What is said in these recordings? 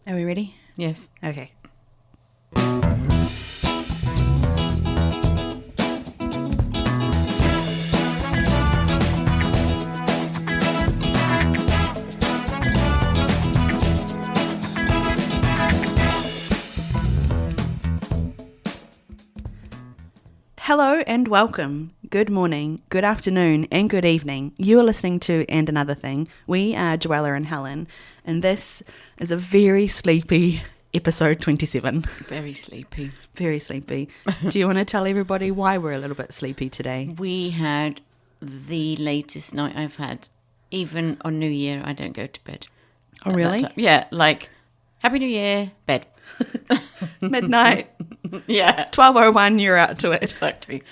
Are we ready? Yes. Okay. Hello and welcome. Good morning, good afternoon, and good evening. You are listening to And Another Thing. We are Joella and Helen, and this is a very sleepy episode 27. Very sleepy. Very sleepy. Do you want to tell everybody why we're a little bit sleepy today? We had the latest night I've had. Even on New Year, I don't go to bed. Oh, really? Yeah, like, Happy New Year, bed. Midnight. Yeah. 12:01, you're out to it. Exactly.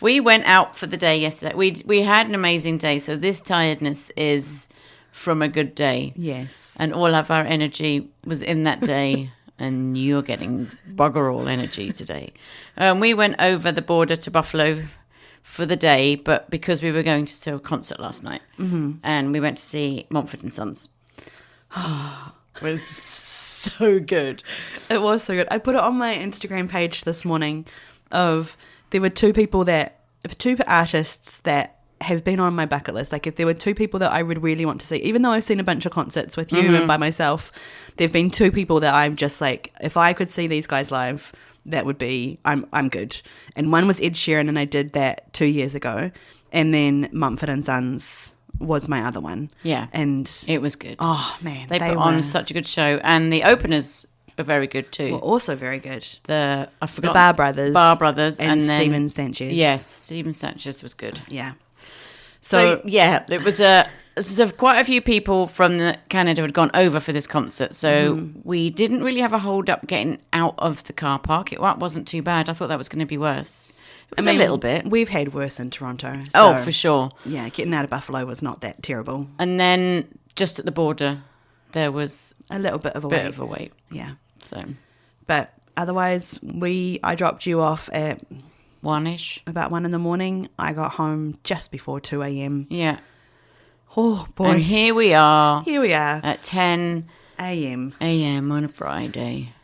We went out for the day yesterday. We had an amazing day, so this tiredness is from a good day. Yes. And all of our energy was in that day, and you're getting bugger all energy today. We went over the border to Buffalo for the day, but because we were going to a concert last night, and we went to see Mumford & Sons. It was so good. It was so good. I put it on my Instagram page this morning there were two artists that have been on my bucket list. Like if there were two people that I would really want to see, even though I've seen a bunch of concerts with you and by myself, there've been two people that I'm just like, if I could see these guys live, that would be, I'm good. And one was Ed Sheeran, and I did that 2 years ago. And then Mumford & Sons was my other one. Yeah. And it was good. Oh, man. They put on such a good show. And the openers were very good too. Were also very good. I forgot. The Bar Brothers. Bar Brothers. And then, Stephen Sanchez. Yes, Stephen Sanchez was good. Yeah. So yeah, it was quite a few people from Canada had gone over for this concert. So we didn't really have a hold up getting out of the car park. It wasn't too bad. I thought that was going to be worse. It was a little bit. We've had worse in Toronto. So, for sure. Yeah, getting out of Buffalo was not that terrible. And then just at the border, there was a little bit of a wait. Yeah. So, but otherwise, I dropped you off at 1ish. About 1 in the morning. I got home just before 2 a.m. Yeah. Oh boy. And here we are at 10 a.m. on a Friday.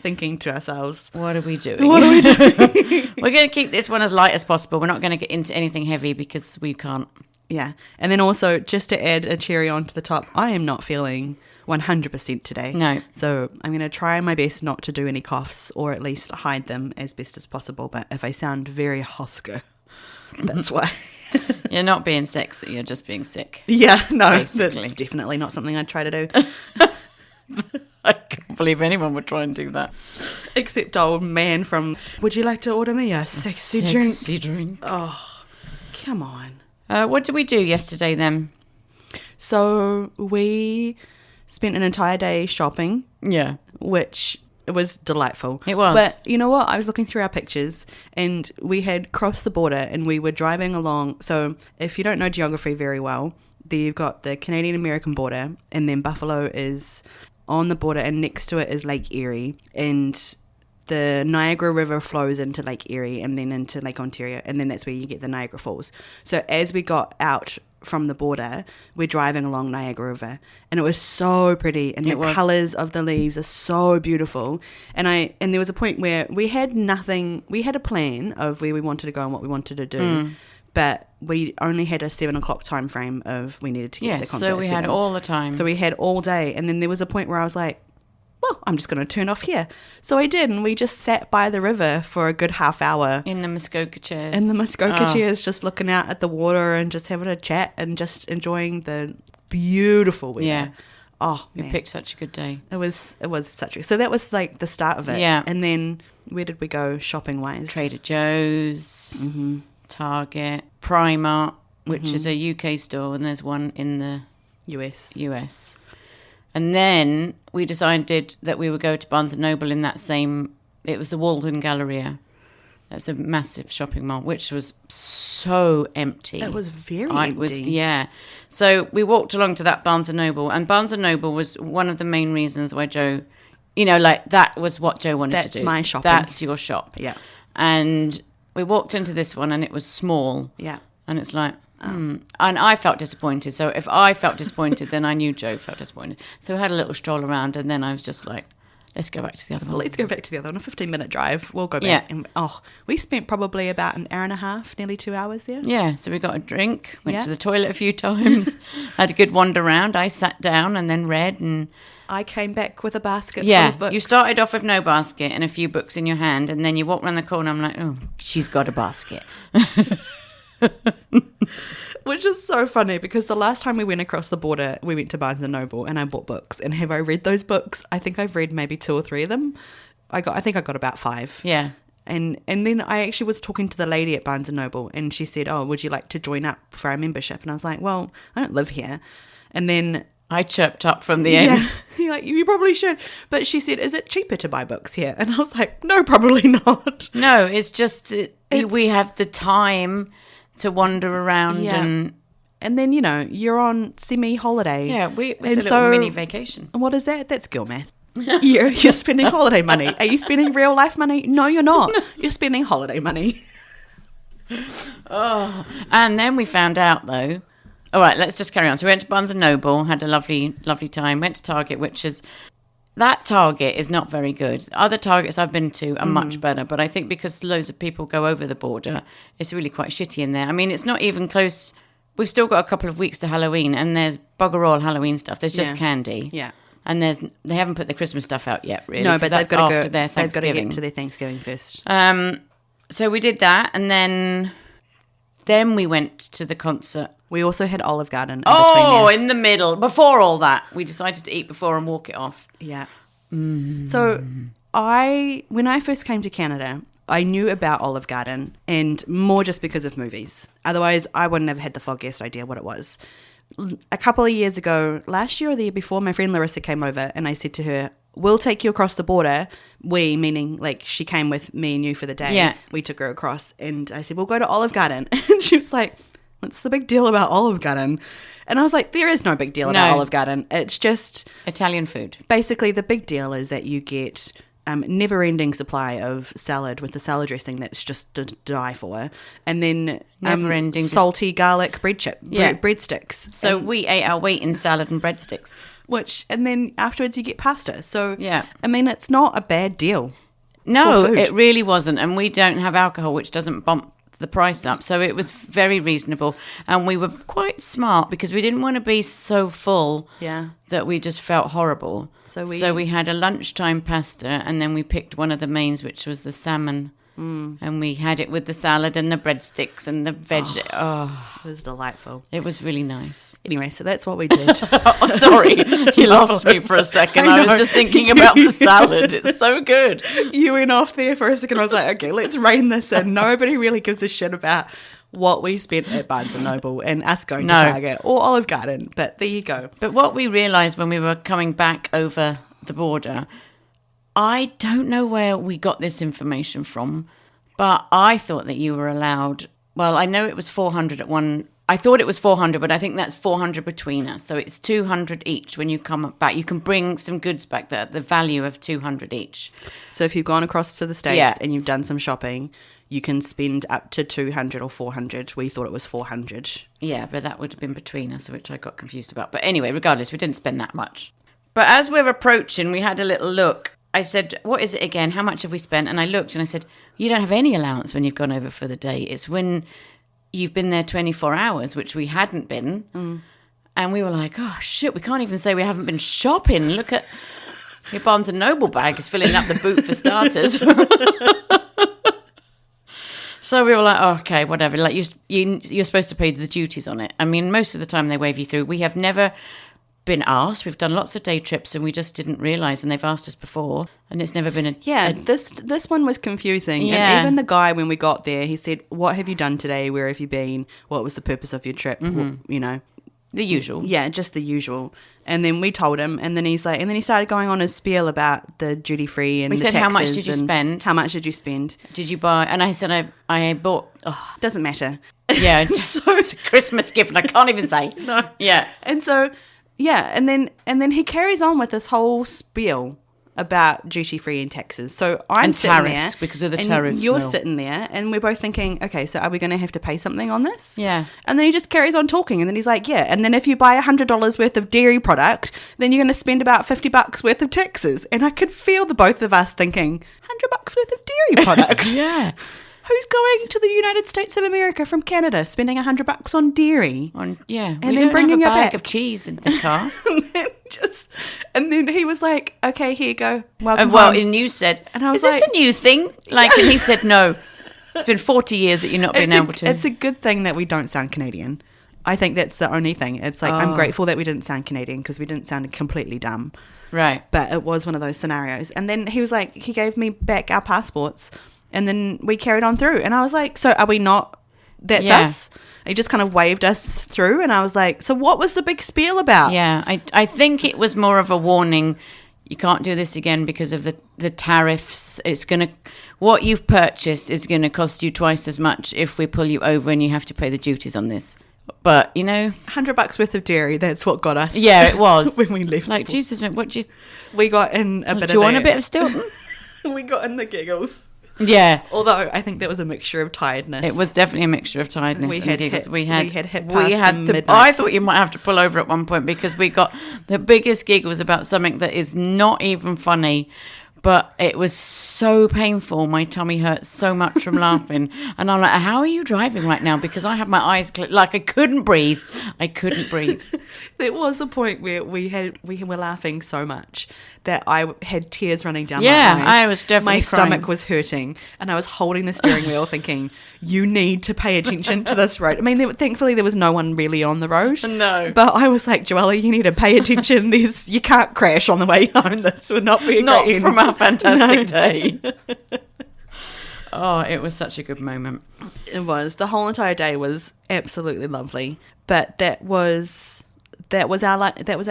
Thinking to ourselves, what are we doing? We're going to keep this one as light as possible. We're not going to get into anything heavy because we can't. Yeah. And then also, just to add a cherry onto the top, I am not feeling 100% today. No. So I'm going to try my best not to do any coughs, or at least hide them as best as possible. But if I sound very husker, that's why. You're not being sexy, you're just being sick. Yeah, no, basically. It's definitely not something I'd try to do. I can't believe anyone would try and do that. Except old man from, would you like to order me a sexy drink? Sexy drink. Oh, come on. What did we do yesterday then? So we spent an entire day shopping. Yeah. Which was delightful. It was. But you know what? I was looking through our pictures, and we had crossed the border and we were driving along. So if you don't know geography very well, you've got the Canadian-American border, and then Buffalo is on the border, and next to it is Lake Erie, and the Niagara River flows into Lake Erie and then into Lake Ontario, and then that's where you get the Niagara Falls. So as we got out from the border, we're driving along Niagara River, and it was so pretty, and the colours of the leaves are so beautiful. And there was a point where we had a plan of where we wanted to go and what we wanted to do, but we only had a 7 o'clock time frame of we needed to get the concert. So we had all the time. So we had all day, and then there was a point where I was like, well, I'm just going to turn off here. So I did, and we just sat by the river for a good half hour. In the Muskoka chairs. Chairs, just looking out at the water and just having a chat and just enjoying the beautiful weather. Yeah. Oh, man. You picked such a good day. It was such a... So that was like the start of it. Yeah. And then where did we go shopping-wise? Trader Joe's, Target, Primark, which is a UK store, and there's one in the US. And then we decided that we would go to Barnes & Noble in that same... It was the Walden Galleria. That's a massive shopping mall, which was so empty. It was very empty. Yeah. So we walked along to that Barnes & Noble, and Barnes & Noble was one of the main reasons why Joe... that was what Joe wanted to do. That's my shopping. That's your shop. Yeah. And we walked into this one, and it was small. Yeah. And it's like, And I felt disappointed. So if I felt disappointed, then I knew Joe felt disappointed. So we had a little stroll around, and then I was just like, let's go back to the other one. Let's go back to the other one. A 15-minute drive. We'll go back. Yeah. And, we spent probably about an hour and a half, nearly 2 hours there. Yeah, so we got a drink, went to the toilet a few times, had a good wander around. I sat down and then read, and I came back with a basket full of books. You started off with no basket and a few books in your hand, and then you walked around the corner. I'm like, oh, she's got a basket. Which is so funny, because the last time we went across the border, we went to Barnes & Noble and I bought books. And have I read those books? I think I've read maybe 2 or 3 of them. I think I got about 5. Yeah. And then I actually was talking to the lady at Barnes & Noble, and she said, oh, would you like to join up for our membership? And I was like, well, I don't live here. And then I chirped up from the end. Yeah, like, you probably should. But she said, is it cheaper to buy books here? And I was like, no, probably not. No, it's just we have the time to wander around and then, you're on semi-holiday. Yeah, it's a little mini vacation. What is that? That's girl math. You're spending holiday money. Are you spending real life money? No, you're not. You're spending holiday money. Oh, and then we found out, though. All right, let's just carry on. So we went to Barnes & Noble, had a lovely, lovely time. Went to Target, which is... That Target is not very good. Other Targets I've been to are much better, but I think because loads of people go over the border, it's really quite shitty in there. I mean, it's not even close. We've still got a couple of weeks to Halloween, and there's bugger all Halloween stuff. There's just candy. Yeah. And they haven't put the Christmas stuff out yet, really. No, but they've got to their Thanksgiving. They've got to get to their Thanksgiving first. So we did that, and then we went to the concert. We also had Olive Garden. In the middle. Before all that, we decided to eat before and walk it off. Yeah. So when I first came to Canada, I knew about Olive Garden, and more just because of movies. Otherwise, I wouldn't have had the foggiest idea what it was. A couple of years ago, last year or the year before, my friend Larissa came over, and I said to her, we'll take you across the border. We, meaning like she came with me and you for the day. Yeah. We took her across, and I said, we'll go to Olive Garden. And she was like, what's the big deal about Olive Garden? And I was like, there is no big deal about Olive Garden. It's just... Italian food. Basically, the big deal is that you get never-ending supply of salad with the salad dressing that's just to die for. And then never-ending salty garlic breadsticks. So we ate our weight in salad and breadsticks. And then afterwards you get pasta. So, yeah. I mean, it's not a bad deal. No, it really wasn't. And we don't have alcohol, which doesn't bump the price up, so it was very reasonable, and we were quite smart because we didn't want to be so full that we just felt horrible. So we had a lunchtime pasta, and then we picked one of the mains, which was the salmon, and we had it with the salad and the breadsticks and the veg. It was delightful. It was really nice. Anyway, so that's what we did. Oh, sorry, you lost me for a second. I was just thinking about the salad. It's so good. You went off there for a second. I was like, okay, let's rein this in. Nobody really gives a shit about what we spent at Barnes & Noble and us going to Target or Olive Garden. But there you go. But what we realised when we were coming back over the border, I don't know where we got this information from, but I thought that you were allowed... Well, I know it was 400 at one... I thought it was 400, but I think that's 400 between us. So it's 200 each when you come back. You can bring some goods back there, the value of 200 each. So if you've gone across to the States and you've done some shopping, you can spend up to 200 or 400. We thought it was 400. Yeah, but that would have been between us, which I got confused about. But anyway, regardless, we didn't spend that much. But as we're approaching, we had a little look. I said, what is it again? How much have we spent? And I looked and I said, you don't have any allowance when you've gone over for the day. It's when you've been there 24 hours, which we hadn't been. And we were like, oh, shit, we can't even say we haven't been shopping. Look at your Barnes & Noble bag is filling up the boot for starters. So we were like, oh, okay, whatever. Like you're supposed to pay the duties on it. I mean, most of the time they wave you through. We have never been asked. We've done lots of day trips and we just didn't realise, and they've asked us before, and it's never been this one was confusing. Yeah. And even the guy, when we got there, he said, what have you done today? Where have you been? What was the purpose of your trip? The usual. Yeah, just the usual. And then we told him, and then he's like, and then he started going on his spiel about the duty free and we the said, taxes. how much did you spend? How much did you spend? Did you buy? And I said, I bought. Oh, doesn't matter. Yeah, so it's a Christmas gift, and I can't even say. No. Yeah. And so, yeah, and then he carries on with this whole spiel about duty-free and taxes. So I'm and sitting tariffs, there. because of the and tariffs. You're sitting there, and we're both thinking, okay, so are we going to have to pay something on this? Yeah. And then he just carries on talking, and then he's like, yeah. And then if you buy $100 worth of dairy product, then you're going to spend about $50 worth of taxes. And I could feel the both of us thinking, $100 worth of dairy products? Yeah. Who's going to the United States of America from Canada, spending $100 on dairy? And then bringing a it bag back of cheese in the car. and then he was like, "Okay, here you go. Welcome Well, home." and you said, And I was "Is this like- a new thing?" Like, and he said, "No, it's been 40 years that you've not been able to." It's a good thing that we don't sound Canadian. I think that's the only thing. It's like I'm grateful that we didn't sound Canadian because we didn't sound completely dumb. Right. But it was one of those scenarios. And then he was like, he gave me back our passports, and then we carried on through. And I was like, "So are we not? That's us." He just kind of waved us through, and I was like, "So what was the big spiel about?" Yeah, I think it was more of a warning. You can't do this again because of the tariffs. What you've purchased is going to cost you twice as much if we pull you over and you have to pay the duties on this. But, $100 worth of dairy, that's what got us. Yeah, it was. when we left. Like, Jesus, man, we got in a bit of do you want a bit of Stilton? We got in the giggles. Yeah. Although I think that was a mixture of tiredness. It was definitely a mixture of tiredness. We had giggles. hit midnight. I thought you might have to pull over at one point because we got the biggest giggles about something that is not even funny. But it was so painful. My tummy hurt so much from laughing. And I'm like, how are you driving right now? Because I had my eyes like I couldn't breathe. There was a point where we were laughing so much that I had tears running down my eyes. Yeah, I was definitely My crying. stomach was hurting, and I was holding the steering wheel thinking, you need to pay attention to this road. I mean, thankfully there was no one really on the road. No. But I was like, Joella, you need to pay attention. You can't crash on the way home. This would not be a Not great end. from our fantastic day. Oh, it was such a good moment. It was. The whole entire day was absolutely lovely. But that was our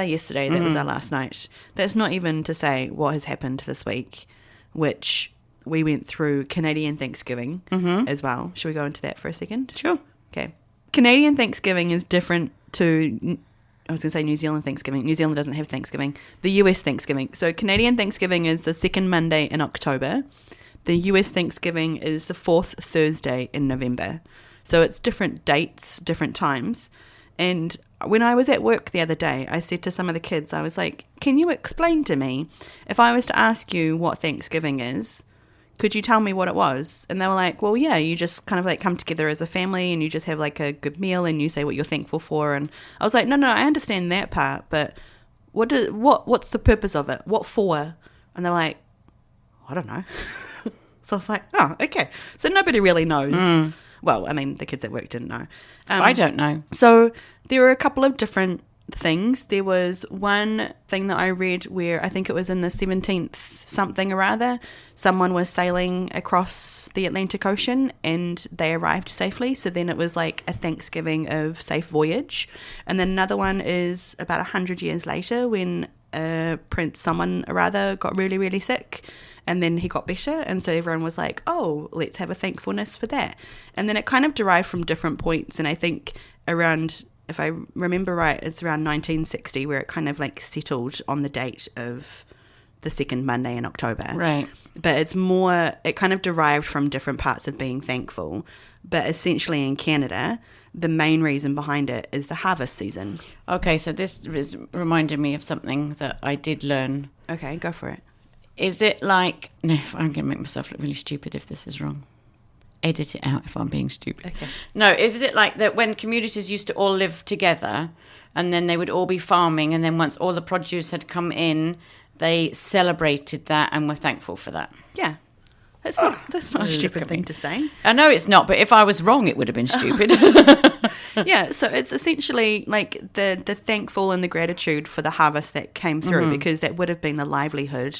yesterday. That was our last night. That's not even to say what has happened this week, which we went through Canadian Thanksgiving as well. Should we go into that for a second? Sure. Okay. Canadian Thanksgiving is different to, I was going to say New Zealand Thanksgiving. New Zealand doesn't have Thanksgiving. The US Thanksgiving. So Canadian Thanksgiving is the second Monday in October. The US Thanksgiving is the fourth Thursday in November. So it's different dates, different times. And when I was at work the other day, I said to some of the kids, I was like, can you explain to me, if I was to ask you what Thanksgiving is, could you tell me what it was? And they were like, well, yeah, you just kind of like come together as a family and you just have like a good meal and you say what you're thankful for. And I was like, no, I understand that part, but what's the purpose of it? What for? And they were like, I don't know. So I was like, oh, okay. So nobody really knows. Well, I mean, the kids at work didn't know. I don't know. So there were a couple of different things. There was one thing that I read where I think it was in the 17th something or other, someone was sailing across the Atlantic Ocean and they arrived safely. So then it was like a Thanksgiving of safe voyage. And then another one is about 100 years later when Prince someone or other got really, really sick. And then he got better, and so everyone was like, oh, let's have a thankfulness for that. And then it kind of derived from different points, and I think around, if I remember right, it's around 1960 where it kind of like settled on the date of the second Monday in October. Right. But it kind of derived from different parts of being thankful. But essentially in Canada, the main reason behind it is the harvest season. Okay, so this is reminding me of something that I did learn. Okay, go for it. Is it like... No, I'm going to make myself look really stupid if this is wrong. Edit it out if I'm being stupid. Okay. No, is it like that when communities used to all live together and then they would all be farming and then once all the produce had come in, they celebrated that and were thankful for that? Yeah. That's not a stupid thing to say. I know it's not, but if I was wrong, it would have been stupid. Yeah, so it's essentially like the thankful and the gratitude for the harvest that came through because that would have been the livelihood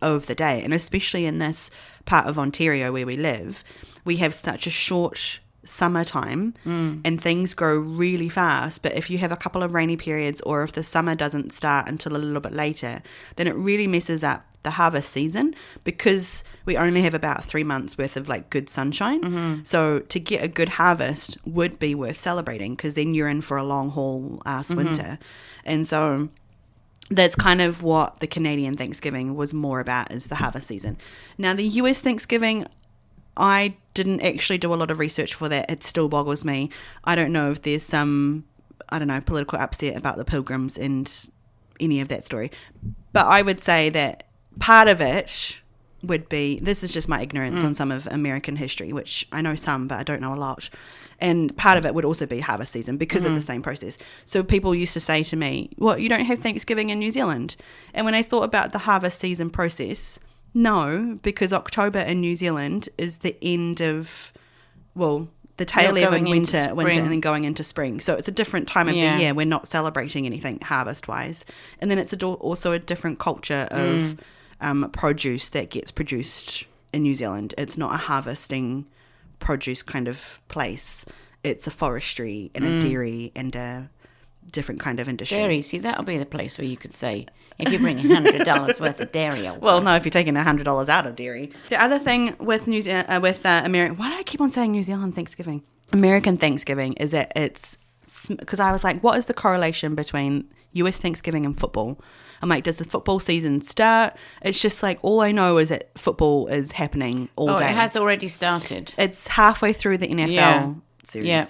of the day. And especially in this part of Ontario where we live, we have such a short summertime and things go really fast. But if you have a couple of rainy periods or if the summer doesn't start until a little bit later, then it really messes up the harvest season because we only have about 3 months worth of like good sunshine. So to get a good harvest would be worth celebrating because then you're in for a long haul ass winter. And so that's kind of what the Canadian Thanksgiving was more about, is the harvest season. Now, the US Thanksgiving, I didn't actually do a lot of research for that. It still boggles me. I don't know if there's some, political upset about the Pilgrims and any of that story. But I would say that part of it would be, this is just my ignorance on some of American history, which I know some, but I don't know a lot. And part of it would also be harvest season because of the same process. So people used to say to me, well, you don't have Thanksgiving in New Zealand. And when I thought about the harvest season process, no, because October in New Zealand is the end of, the tail end of winter, and then going into spring. So it's a different time of the year. We're not celebrating anything harvest-wise. And then it's also a different culture of produce that gets produced in New Zealand. It's not a harvesting produce kind of place. It's a forestry and a dairy and a different kind of industry. Dairy, see, that'll be the place where you could say, if you bring $100 worth of dairy over. Well, no, if you're taking $100 out of dairy. The other thing with American, why do I keep on saying New Zealand Thanksgiving? American Thanksgiving is that it's, because I was like, what is the correlation between US Thanksgiving and football? I'm like, does the football season start? It's just like, all I know is that football is happening all day. It has already started. It's halfway through the NFL series. Yeah.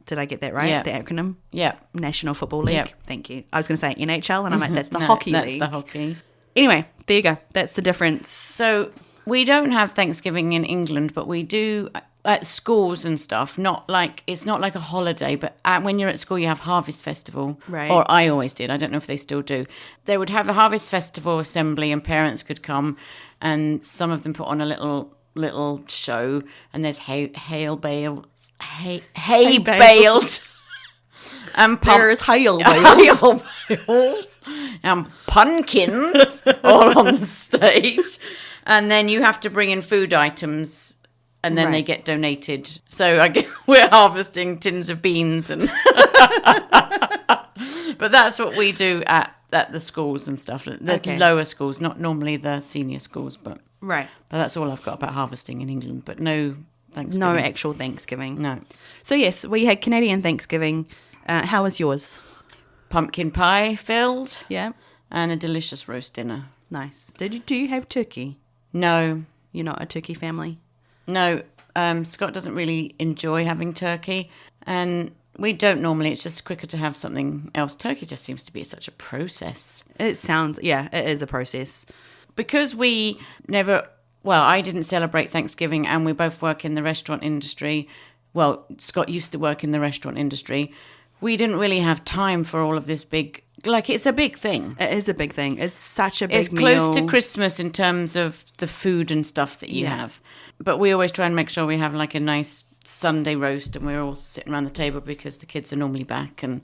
Did I get that right? Yeah. The acronym? Yeah. National Football League. Yeah. Thank you. I was going to say NHL, and I'm like, that's the hockey league. That's the hockey. Anyway, there you go. That's the difference. So we don't have Thanksgiving in England, but we do at schools and stuff. It's not like a holiday, but when you're at school, you have Harvest Festival. Right. Or I always did. I don't know if they still do. They would have a Harvest Festival assembly, and parents could come, and some of them put on a little show, and there's hay bales. And there's hail bales. And pumpkins all on the stage. And then you have to bring in food items, and then they get donated. So we're harvesting tins of beans. But that's what we do at the schools and stuff. The lower schools, not normally the senior schools. But that's all I've got about harvesting in England. But no Thanksgiving. No actual Thanksgiving. No. So yes, we had Canadian Thanksgiving. How was yours? Pumpkin pie filled. Yeah. And a delicious roast dinner. Nice. Do you have turkey? No. You're not a turkey family? No. Scott doesn't really enjoy having turkey. And we don't normally. It's just quicker to have something else. Turkey just seems to be such a process. It is a process. Because we I didn't celebrate Thanksgiving, and we both work in the restaurant industry. Well, Scott used to work in the restaurant industry. We didn't really have time for all of this big, it's a big thing. It is a big thing. It's such a big meal. It's close to Christmas in terms of the food and stuff that you have. But we always try and make sure we have like a nice Sunday roast, and we're all sitting around the table because the kids are normally back. And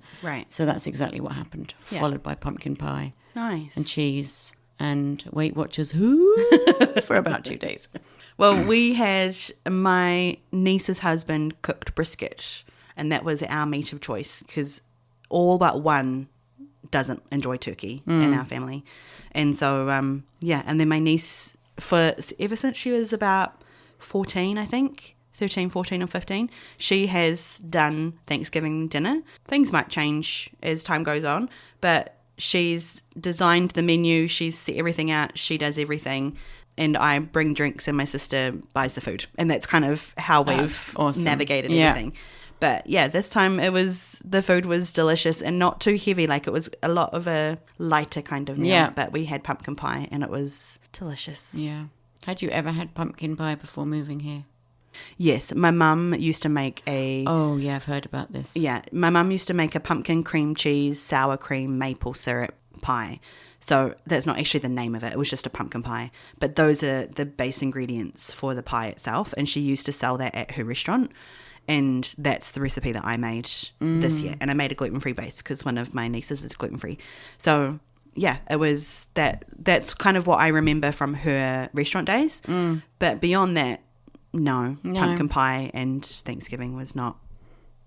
so that's exactly what happened, followed by pumpkin pie. Nice. And cheese. And Weight Watchers who for about 2 days. Well, we had my niece's husband cooked brisket, and that was our meat of choice because all but one doesn't enjoy turkey in our family. And so, and then my niece, ever since she was about 14, I think, 13, 14 or 15, she has done Thanksgiving dinner. Things might change as time goes on, but she's designed the menu, she's set everything out, she does everything, and I bring drinks and my sister buys the food. And that's kind of how we've navigated everything. But this time the food was delicious and not too heavy. Like, it was a lot of a lighter kind of meal. Yeah. But we had pumpkin pie and it was delicious. Yeah. Had you ever had pumpkin pie before moving here? Yes, my mum used to make a... Oh, yeah, I've heard about this. Yeah, my mum used to make a pumpkin cream cheese, sour cream, maple syrup pie. So that's not actually the name of it. It was just a pumpkin pie. But those are the base ingredients for the pie itself. And she used to sell that at her restaurant. And that's the recipe that I made this year. And I made a gluten-free base because one of my nieces is gluten-free. So... yeah, it was that's kind of what I remember from her restaurant days. But beyond that, no, pumpkin pie and Thanksgiving was not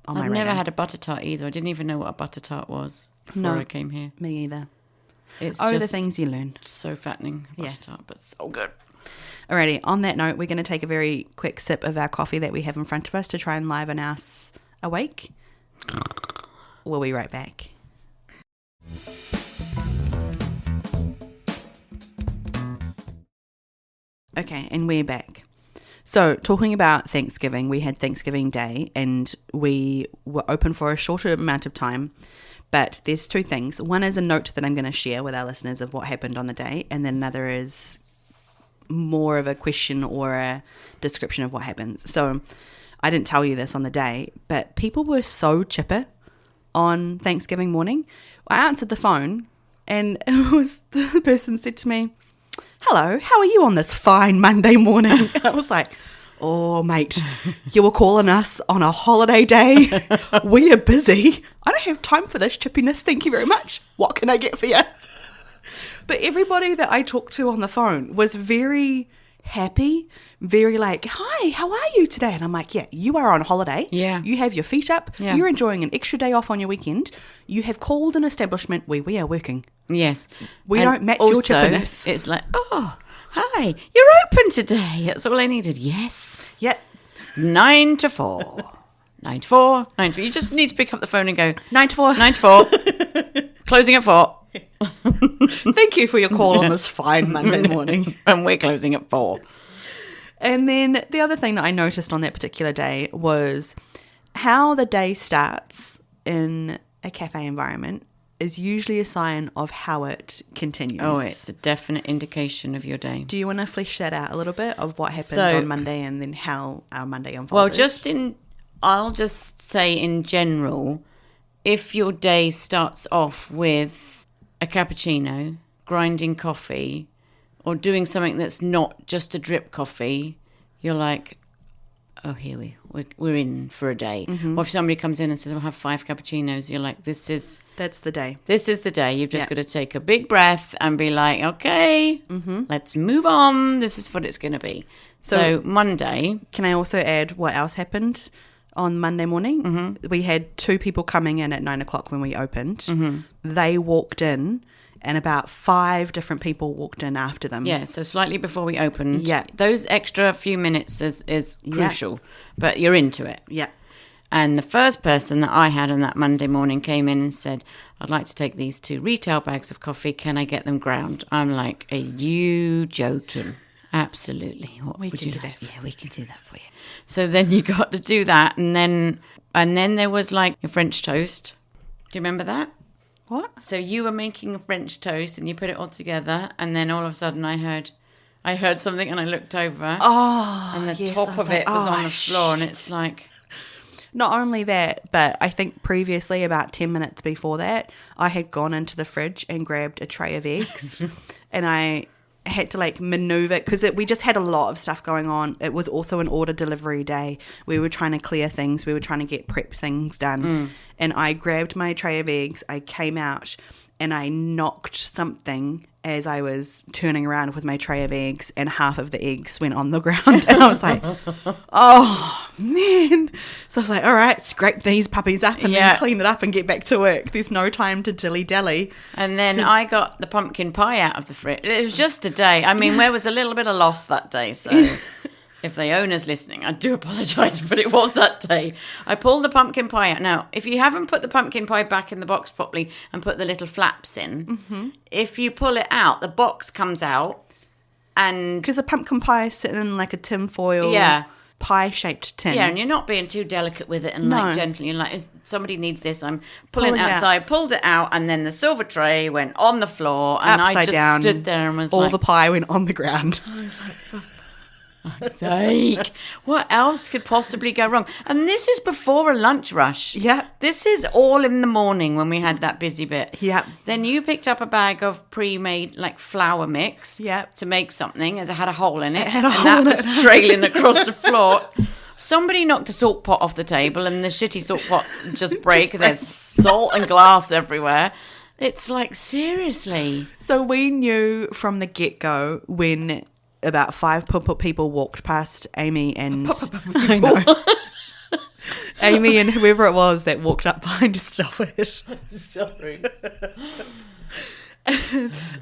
on my radar. I've never had a butter tart either. I didn't even know what a butter tart was before I came here. Me either. It's the things you learn. So fattening, butter tart, but so good. Alrighty, on that note, we're going to take a very quick sip of our coffee that we have in front of us to try and liven us awake. We'll be right back. Okay, and we're back. So, talking about Thanksgiving, we had Thanksgiving Day and we were open for a shorter amount of time. But there's two things. One is a note that I'm going to share with our listeners of what happened on the day. And then another is more of a question or a description of what happens. So, I didn't tell you this on the day, but people were so chipper on Thanksgiving morning. I answered the phone and the person said to me, "Hello, how are you on this fine Monday morning?" I was like, "Oh, mate, you were calling us on a holiday day. We are busy. I don't have time for this chippiness. Thank you very much. What can I get for you?" But everybody that I talked to on the phone was very happy, very like, "Hi, how are you today?" And I'm like, "Yeah, you are on holiday. Yeah. You have your feet up. Yeah. You're enjoying an extra day off on your weekend. You have called an establishment where we are working. Yes. We And don't match also, your chippiness." It's like, "Oh, hi, you're open today." That's all I needed. Yes. Yeah. 9 to 4. 9 to 4. 9 to 4. You just need to pick up the phone and go, 9 to 4. 9 to 4. Closing at 4. Thank you for your call on this fine Monday morning. And we're closing at 4. And then the other thing that I noticed on that particular day was how the day starts in a cafe environment is usually a sign of how it continues. Oh, it's a definite indication of your day. Do you want to flesh that out a little bit of what happened So- on Monday and then how our Monday unfolded? Well, I'll just say in general, if your day starts off with a cappuccino, grinding coffee, or doing something that's not just a drip coffee, you're like, "Oh, here we're in for a day." Mm-hmm. Or if somebody comes in and says, "I'll have 5 cappuccinos," you're like, That's the day. This is the day. You've just Yeah. got to take a big breath and be like, "Okay, let's move on. This is what it's going to be." So Monday. Can I also add what else happened on Monday morning? Mm-hmm. We had 2 people coming in at 9 o'clock when we opened. Mm-hmm. They walked in and about 5 different people walked in after them. Yeah, so slightly before we opened. Yeah. Those extra few minutes is crucial, but you're into it. Yeah. And the first person that I had on that Monday morning came in and said, "I'd like to take these 2 retail bags of coffee. Can I get them ground?" I'm like, "Are you joking?" Absolutely. What We would can you do like? that. Yeah, we can do that for you. So then you got to do that, and then there was like your French toast. Do you remember that? What? So you were making a French toast and you put it all together, and then all of a sudden I heard something and I looked over. Oh, and the yes, top I of was it like, was on "Oh, the floor, and it's like, Not only that, but I think previously, about 10 minutes before that, I had gone into the fridge and grabbed a tray of eggs and I had to like maneuver because we just had a lot of stuff going on. It was also an order delivery day. We were trying to clear things. We were trying to get prep things done. And I grabbed my tray of eggs. I came out and I knocked something as I was turning around with my tray of eggs, and half of the eggs went on the ground. And I was like, "Oh, man." So I was like, "All right, scrape these puppies up and then clean it up and get back to work. There's no time to dilly-dally." And then I got the pumpkin pie out of the fridge. It was just a day. I mean, there was a little bit of loss that day, so if the owner's listening, I do apologise, but it was that day. I pulled the pumpkin pie out. Now, if you haven't put the pumpkin pie back in the box properly and put the little flaps in, if you pull it out, the box comes out. And because a pumpkin pie is sitting in like a tinfoil pie-shaped tin. Yeah, and you're not being too delicate with it and like gentle. You're like, somebody needs this. I'm pulling it outside, pulled it out, and then the silver tray went on the floor, and Upside I just down, stood there and was all like, the pie went on the ground. I was like, for fuck's sake, what else could possibly go wrong? And this is before a lunch rush. Yeah. This is all in the morning when we had that busy bit. Yeah. Then you picked up a bag of pre-made like flour mix to make something, as it had a hole in it. That was trailing across the floor. Somebody knocked a salt pot off the table, and the shitty salt pots just break. There's salt and glass everywhere. It's like, seriously. So we knew from the get-go when about 5 people walked past Amy and I know. Amy and whoever it was that walked up behind to stop it. Sorry.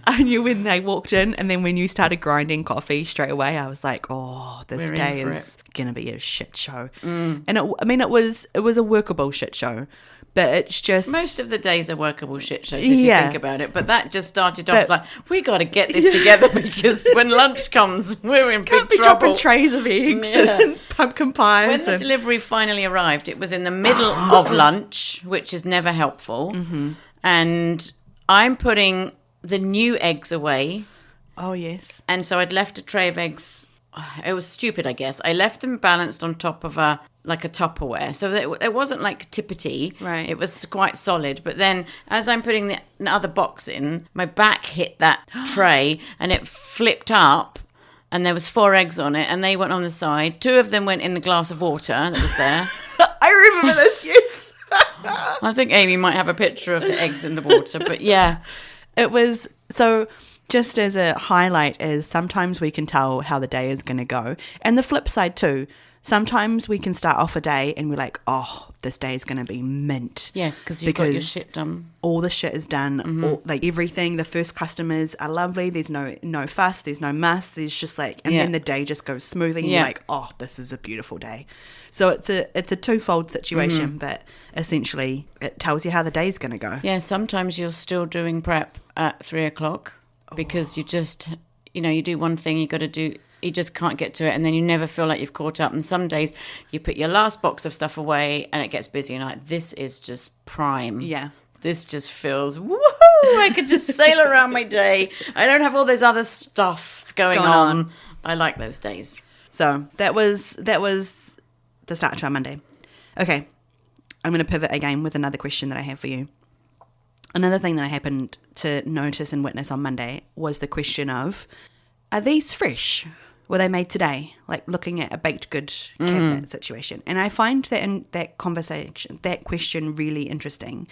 I knew when they walked in, and then when you started grinding coffee straight away, I was like, "Oh, this day is gonna be a shit show." And it was a workable shit show, But it's just... Most of the days are workable shit shows if you think about it. But that just started off like, we got to get this together because when lunch comes, we're in big trouble. Can't be dropping trays of eggs and pumpkin pies. When the delivery finally arrived, it was in the middle of lunch, which is never helpful. Mm-hmm. And I'm putting the new eggs away. Oh, yes. And so I'd left a tray of eggs. It was stupid, I guess. I left them balanced on top of a Tupperware. So it wasn't like tippity. Right. It was quite solid. But then as I'm putting the other box in, my back hit that tray and it flipped up and there was 4 eggs on it and they went on the side. 2 of them went in the glass of water that was there. I remember this, yes. I think Amy might have a picture of the eggs in the water. But yeah. It was... So... Just as a highlight is sometimes we can tell how the day is going to go. And the flip side too, sometimes we can start off a day and we're like, oh, this day is going to be mint. Yeah, because you've got your shit done. All the shit is done. Mm-hmm. All, like everything, the first customers are lovely. There's no fuss. There's no muss. There's just like, and then the day just goes smoothly. And you're like, oh, this is a beautiful day. So it's a twofold situation, but essentially it tells you how the day's going to go. Yeah, sometimes you're still doing prep at 3:00. Because you just, you do one thing, you just can't get to it, and then you never feel like you've caught up. And some days you put your last box of stuff away and it gets busy and you're like, this is just prime. Yeah. This just feels, woohoo, I could just sail around my day. I don't have all this other stuff going on. I like those days. So that was the start to our Monday. Okay, I'm going to pivot again with another question that I have for you. Another thing that I happened to notice and witness on Monday was the question of, are these fresh? Were they made today? Like looking at a baked good cabinet situation. And I find that in that conversation, that question really interesting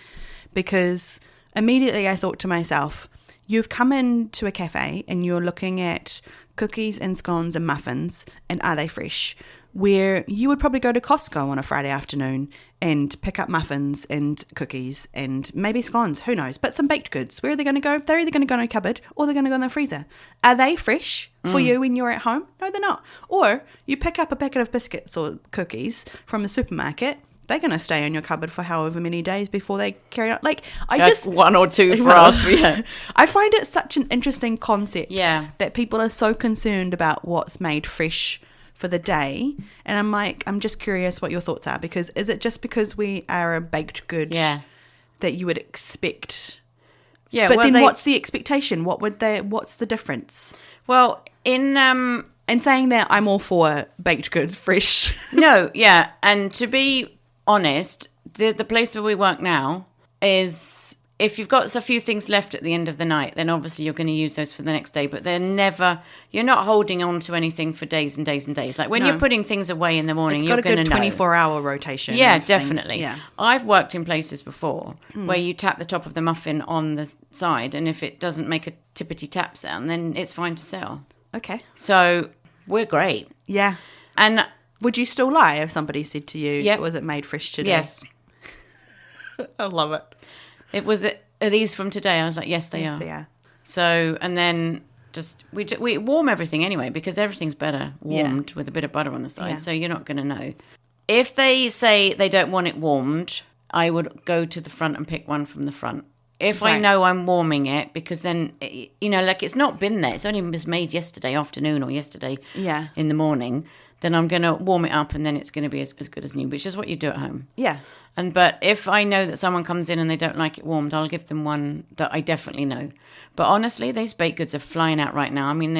because immediately I thought to myself, you've come into a cafe and you're looking at cookies and scones and muffins and are they fresh? Where you would probably go to Costco on a Friday afternoon and pick up muffins and cookies and maybe scones, who knows, but some baked goods. Where are they going to go? They're either going to go in a cupboard or they're going to go in the freezer. Are they fresh for you when you're at home? No, they're not. Or you pick up a packet of biscuits or cookies from the supermarket. They're going to stay in your cupboard for however many days before they carry on. Like, just 1 or 2 for us. Yeah. I find it such an interesting concept. Yeah. That people are so concerned about what's made fresh for the day. And I'm like, I'm just curious what your thoughts are, because is it just because we are a baked good that you would expect? Yeah. But then what's the expectation? What's the difference? Well, in saying that, I'm all for baked good, fresh. No, yeah. And to be honest, the place where we work now is, if you've got a few things left at the end of the night, then obviously you're going to use those for the next day. But you're not holding on to anything for days and days and days. Like when you're putting things away in the morning, you're going to know. It's got a good 24-hour rotation. Yeah, definitely. Yeah. I've worked in places before where you tap the top of the muffin on the side, and if it doesn't make a tippity tap sound, then it's fine to sell. Okay. So we're great. Yeah. And would you still lie if somebody said to you, was it made fresh today? Yes. I love it. It was, are these from today? I was like, yes, they are. Yes, they are. So, and then we warm everything anyway, because everything's better warmed with a bit of butter on the side. So you're not going to know. If they say they don't want it warmed, I would go to the front and pick one from the front. If I know I'm warming it, because then, like it's not been there. It's only was made yesterday afternoon or yesterday in the morning. Then I'm going to warm it up and then it's going to be as good as new, which is what you do at home. Yeah. But if I know that someone comes in and they don't like it warmed, I'll give them one that I definitely know. But honestly, these baked goods are flying out right now. I mean,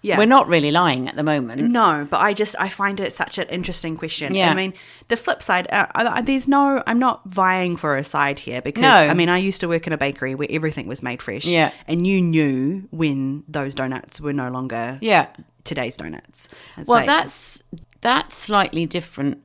we're not really lying at the moment. No, but I find it such an interesting question. Yeah. I mean, the flip side, I'm not vying for a side here because, I mean, I used to work in a bakery where everything was made fresh. Yeah. And you knew when those donuts were no longer today's donuts. That's slightly different.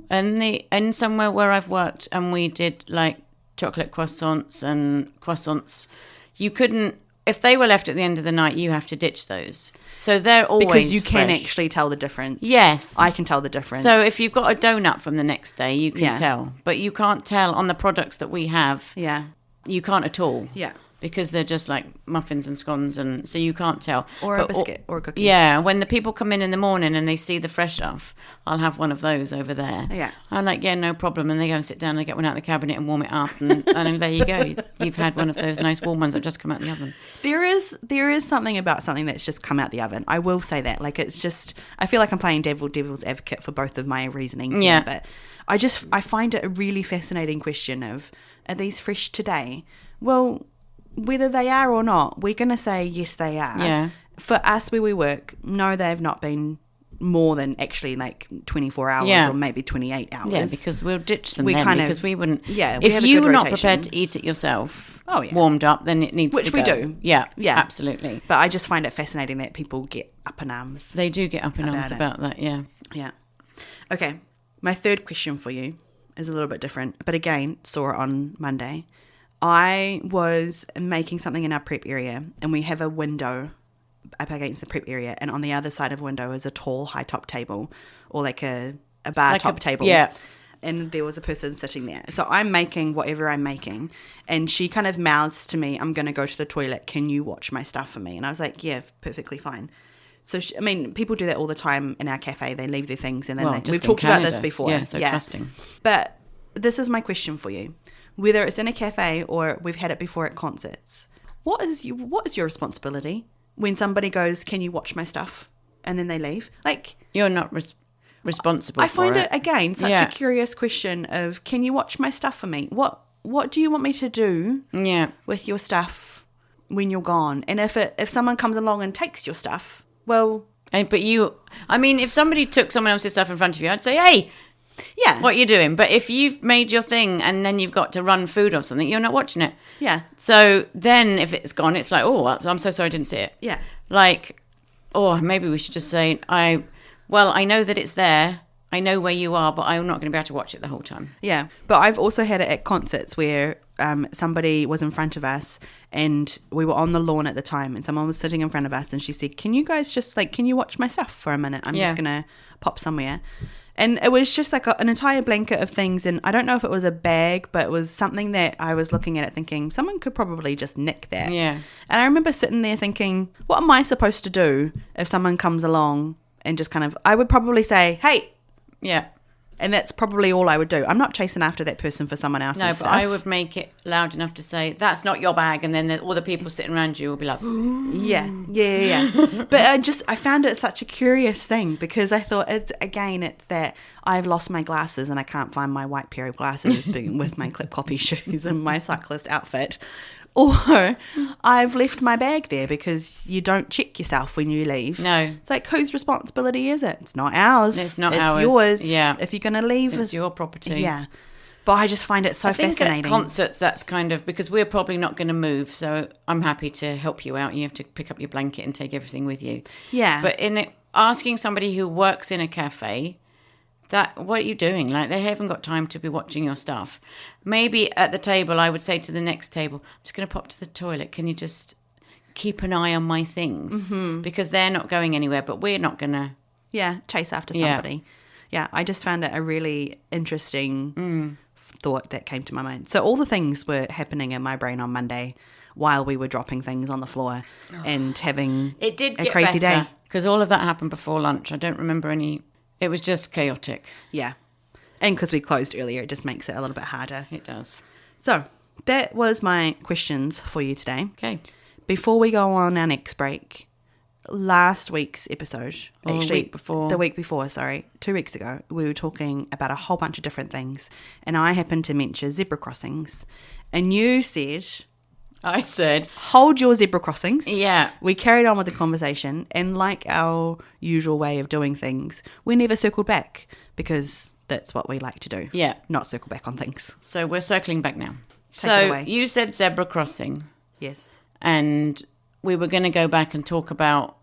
And somewhere where I've worked and we did like chocolate croissants, you couldn't, if they were left at the end of the night, you have to ditch those. So they're always because you fresh. can actually tell the difference. Yes. I can tell the difference. So if you've got a donut from the next day, you can tell. But you can't tell on the products that we have. Yeah. You can't at all. Yeah. because they're just like muffins and scones, and so you can't tell. Or a biscuit or a cookie. Yeah, when the people come in the morning and they see the fresh stuff, I'll have one of those over there. Yeah. I'm like, yeah, no problem. And they go and sit down and I get one out of the cabinet and warm it up. And there you go. You've had one of those nice warm ones that just come out the oven. There is something about something that's just come out the oven. I will say that. Like, it's just, I feel like I'm playing devil's advocate for both of my reasonings. Yeah. Here, but I find it a really fascinating question of, are these fresh today? Well, whether they are or not, we're going to say yes, they are. Yeah. For us where we work, no, they've not been more than actually like 24 hours or maybe 28 hours. Yeah, because we'll ditch them because we wouldn't. Yeah, if you're not prepared to eat it yourself, warmed up, then it needs Which to go. Which we do. Yeah, absolutely. But I just find it fascinating that people get up in arms. They do get up in arms about that, yeah. Yeah. Okay, my third question for you is a little bit different, but again, saw it on Monday. I was making something in our prep area, and we have a window up against the prep area, and on the other side of the window is a tall, high-top table, or like a bar top table. Yeah. And there was a person sitting there. So I'm making whatever I'm making, and she kind of mouths to me, I'm going to go to the toilet. Can you watch my stuff for me? And I was like, yeah, perfectly fine. So, people do that all the time in our cafe. They leave their things, and then we've talked about this before. Yeah, so trusting. But this is my question for you. Whether it's in a cafe or we've had it before at concerts, what is your responsibility when somebody goes, can you watch my stuff? And then they leave? Like, you're not responsible for it. I find it, again, such a curious question of, can you watch my stuff for me? What do you want me to do with your stuff when you're gone? And if someone comes along and takes your stuff, well... if somebody took someone else's stuff in front of you, I'd say, hey... Yeah. What you're doing. But if you've made your thing and then you've got to run food or something, you're not watching it. Yeah. So then if it's gone, it's like, oh, I'm so sorry I didn't see it. Yeah. Like, maybe we should just say, I know that it's there. I know where you are, but I'm not going to be able to watch it the whole time. Yeah. But I've also had it at concerts where somebody was in front of us and we were on the lawn at the time and someone was sitting in front of us and she said, can you guys just can you watch my stuff for a minute? I'm just going to pop somewhere. And it was just like an entire blanket of things. And I don't know if it was a bag, but it was something that I was looking at it thinking, someone could probably just nick that. Yeah. And I remember sitting there thinking, what am I supposed to do if someone comes along and just kind of, I would probably say, hey. Yeah. And that's probably all I would do. I'm not chasing after that person for someone else's stuff. No, but I would make it loud enough to say, that's not your bag. And then all the people sitting around you will be like, yeah. But I found it such a curious thing because I thought, it's that I've lost my glasses and I can't find my white pair of glasses with my clip copy shoes and my cyclist outfit. Or I've left my bag there because you don't check yourself when you leave. No. It's like, whose responsibility is it? It's not ours. It's ours. It's yours. Yeah. If you're going to leave. It's your property. Yeah. But I just find it so fascinating. I think at concerts, that's kind of, because we're probably not going to move, so I'm happy to help you out. You have to pick up your blanket and take everything with you. Yeah. But asking somebody who works in a cafe... what are you doing? Like, they haven't got time to be watching your stuff. Maybe at the table, I would say to the next table, I'm just going to pop to the toilet. Can you just keep an eye on my things? Mm-hmm. Because they're not going anywhere, but we're not going to... Yeah, chase after somebody. Yeah, I just found it a really interesting thought that came to my mind. So all the things were happening in my brain on Monday while we were dropping things on the floor and having it did a crazy day. Because all of that happened before lunch. I don't remember any... It was just chaotic. Yeah. And because we closed earlier, it just makes it a little bit harder. It does. So that was my questions for you today. Okay. Before we go on our next break, last week's episode, the week before, 2 weeks ago, we were talking about a whole bunch of different things. And I happened to mention zebra crossings. And you said... I said... hold your zebra crossings. Yeah. We carried on with the conversation, and like our usual way of doing things, we never circled back because that's what we like to do. Yeah. Not circle back on things. So we're circling back now. Take it away. You said zebra crossing. Yes. And we were going to go back and talk about,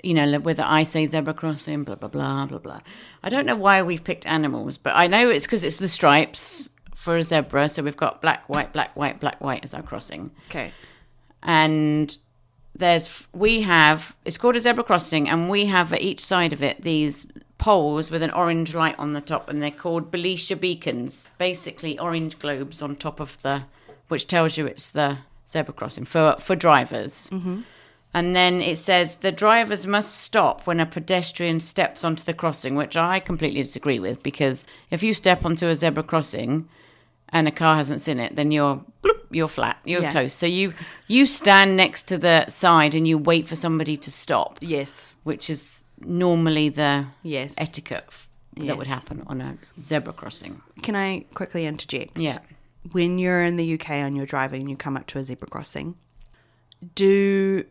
whether I say zebra crossing, blah, blah, blah, blah, blah. I don't know why we've picked animals, but I know it's because it's the stripes for a zebra. So we've got black, white, black, white, black, white as our crossing. Okay. And it's called a zebra crossing, and we have at each side of it these poles with an orange light on the top, and they're called Belisha beacons. Basically orange globes on top of which tells you it's the zebra crossing for drivers. Mm-hmm. And then it says the drivers must stop when a pedestrian steps onto the crossing, which I completely disagree with, because if you step onto a zebra crossing and a car hasn't seen it, then you're flat, you're toast. So you stand next to the side and you wait for somebody to stop. Yes. Which is normally the etiquette that would happen on a zebra crossing. Can I quickly interject? Yeah. When you're in the UK and you're driving and you come up to a zebra crossing, do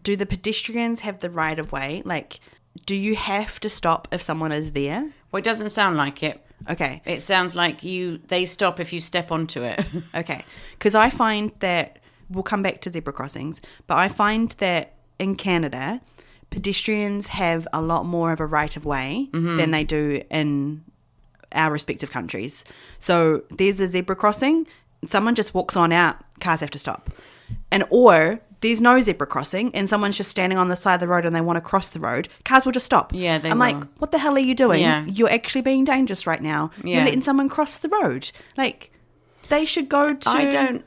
the pedestrians have the right of way? Like, do you have to stop if someone is there? Well, it doesn't sound like it. Okay. It sounds like they stop if you step onto it. Okay. Because I find that, we'll come back to zebra crossings, but I find that in Canada, pedestrians have a lot more of a right of way than they do in our respective countries. So there's a zebra crossing, someone just walks on out, cars have to stop. Or there's no zebra crossing and someone's just standing on the side of the road and they want to cross the road, cars will just stop. Yeah, they I'm will. like, what the hell are you doing? Yeah. You're actually being dangerous right now. Yeah. You're letting someone cross the road. Like, they should go to...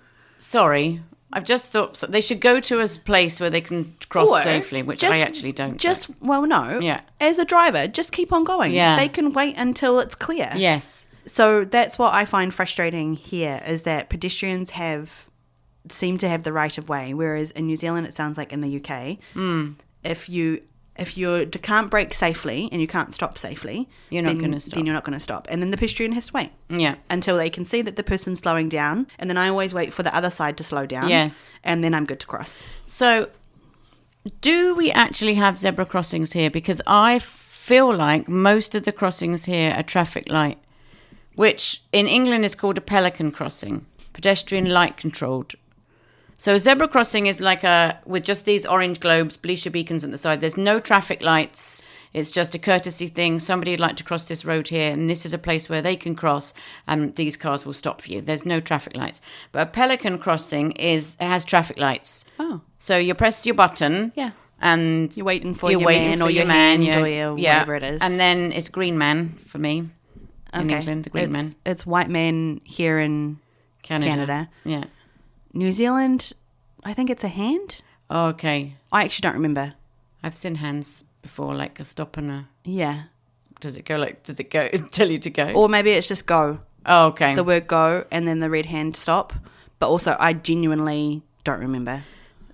I've just thought they should go to a place where they can cross safely, which I actually don't. No. As a driver, just keep on going. Yeah. They can wait until it's clear. Yes. So that's what I find frustrating here, is that pedestrians seem to have the right of way, whereas in New Zealand it sounds like in the UK, if you can't brake safely and you can't stop safely, you're not going to stop. Then you're not going to stop, and then the pedestrian has to wait. Yeah. Until they can see that the person's slowing down, and then I always wait for the other side to slow down. Yes. And then I'm good to cross. So, do we actually have zebra crossings here? Because I feel like most of the crossings here are traffic light, which in England is called a Pelican crossing, pedestrian light controlled. So a zebra crossing is like with just these orange globes, Belisha beacons at the side. There's no traffic lights. It's just a courtesy thing. Somebody would like to cross this road here, and this is a place where they can cross, and these cars will stop for you. There's no traffic lights. But a Pelican crossing has traffic lights. Oh. So you press your button. Yeah. And you're waiting for your man or your hand or your whatever it is. And then it's green man for me in England, the green man. It's white man here in Canada. Yeah. New Zealand, I think it's a hand. Oh, okay. I actually don't remember. I've seen hands before, like a stop and a... Yeah. Does it go tell you to go? Or maybe it's just go. Oh, okay. The word go and then the red hand stop. But also, I genuinely don't remember.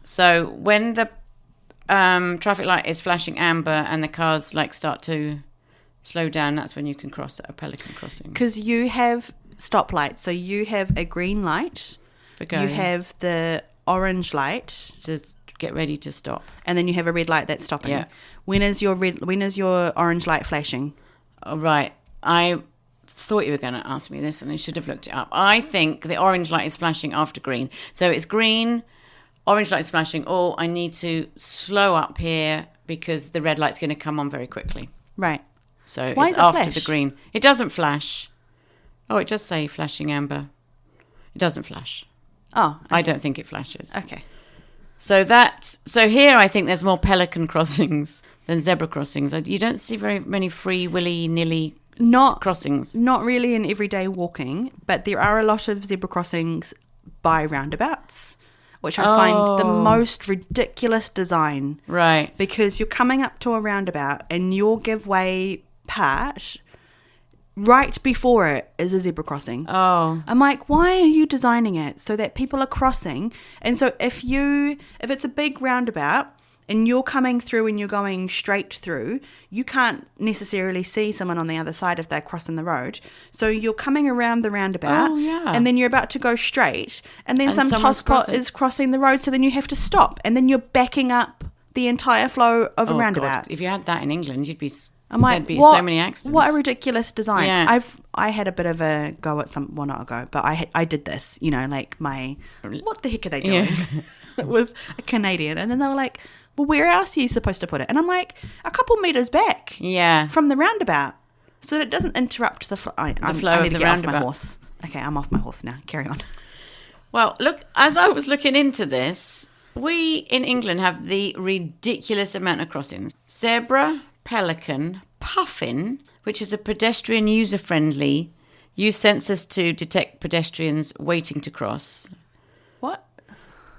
So when the traffic light is flashing amber and the cars start to slow down, that's when you can cross at a Pelican crossing. Because you have stoplights. So you have a green light. You have the orange light to get ready to stop, and then you have a red light that's stopping. Yeah. When is your orange light flashing? Oh, right. I thought you were going to ask me this, and I should have looked it up. I think the orange light is flashing after green. So it's green, orange light is flashing. Oh, I need to slow up here because the red light's going to come on very quickly. Right. So why it's is it after flash? the green. It doesn't flash. Oh, it does say flashing amber. It doesn't flash. Oh, okay. I don't think it flashes. Okay. So here I think there's more Pelican crossings than zebra crossings. You don't see very many free willy-nilly crossings. Not really in everyday walking, but there are a lot of zebra crossings by roundabouts, which I find the most ridiculous design. Right. Because you're coming up to a roundabout and your give way part... right before it is a zebra crossing. Oh. I'm like, why are you designing it so that people are crossing? And so if it's a big roundabout and you're coming through and you're going straight through, you can't necessarily see someone on the other side if they're crossing the road. So you're coming around the roundabout and then you're about to go straight and then some tosspot is crossing the road, so then you have to stop and then you're backing up the entire flow of a roundabout. God. If you had that in England, there'd be so many accidents. What a ridiculous design. Yeah. I had a bit of a go at not a go, but I did this, what the heck are they doing with a Canadian? And then they were like, well, where else are you supposed to put it? And I'm like, a couple meters back from the roundabout so that it doesn't interrupt the flow of the roundabout. Off my horse. Okay, I'm off my horse now. Carry on. Well, look, as I was looking into this, we in England have the ridiculous amount of crossings. Zebra, Pelican, Puffin, which is a pedestrian user-friendly, use sensors to detect pedestrians waiting to cross. What?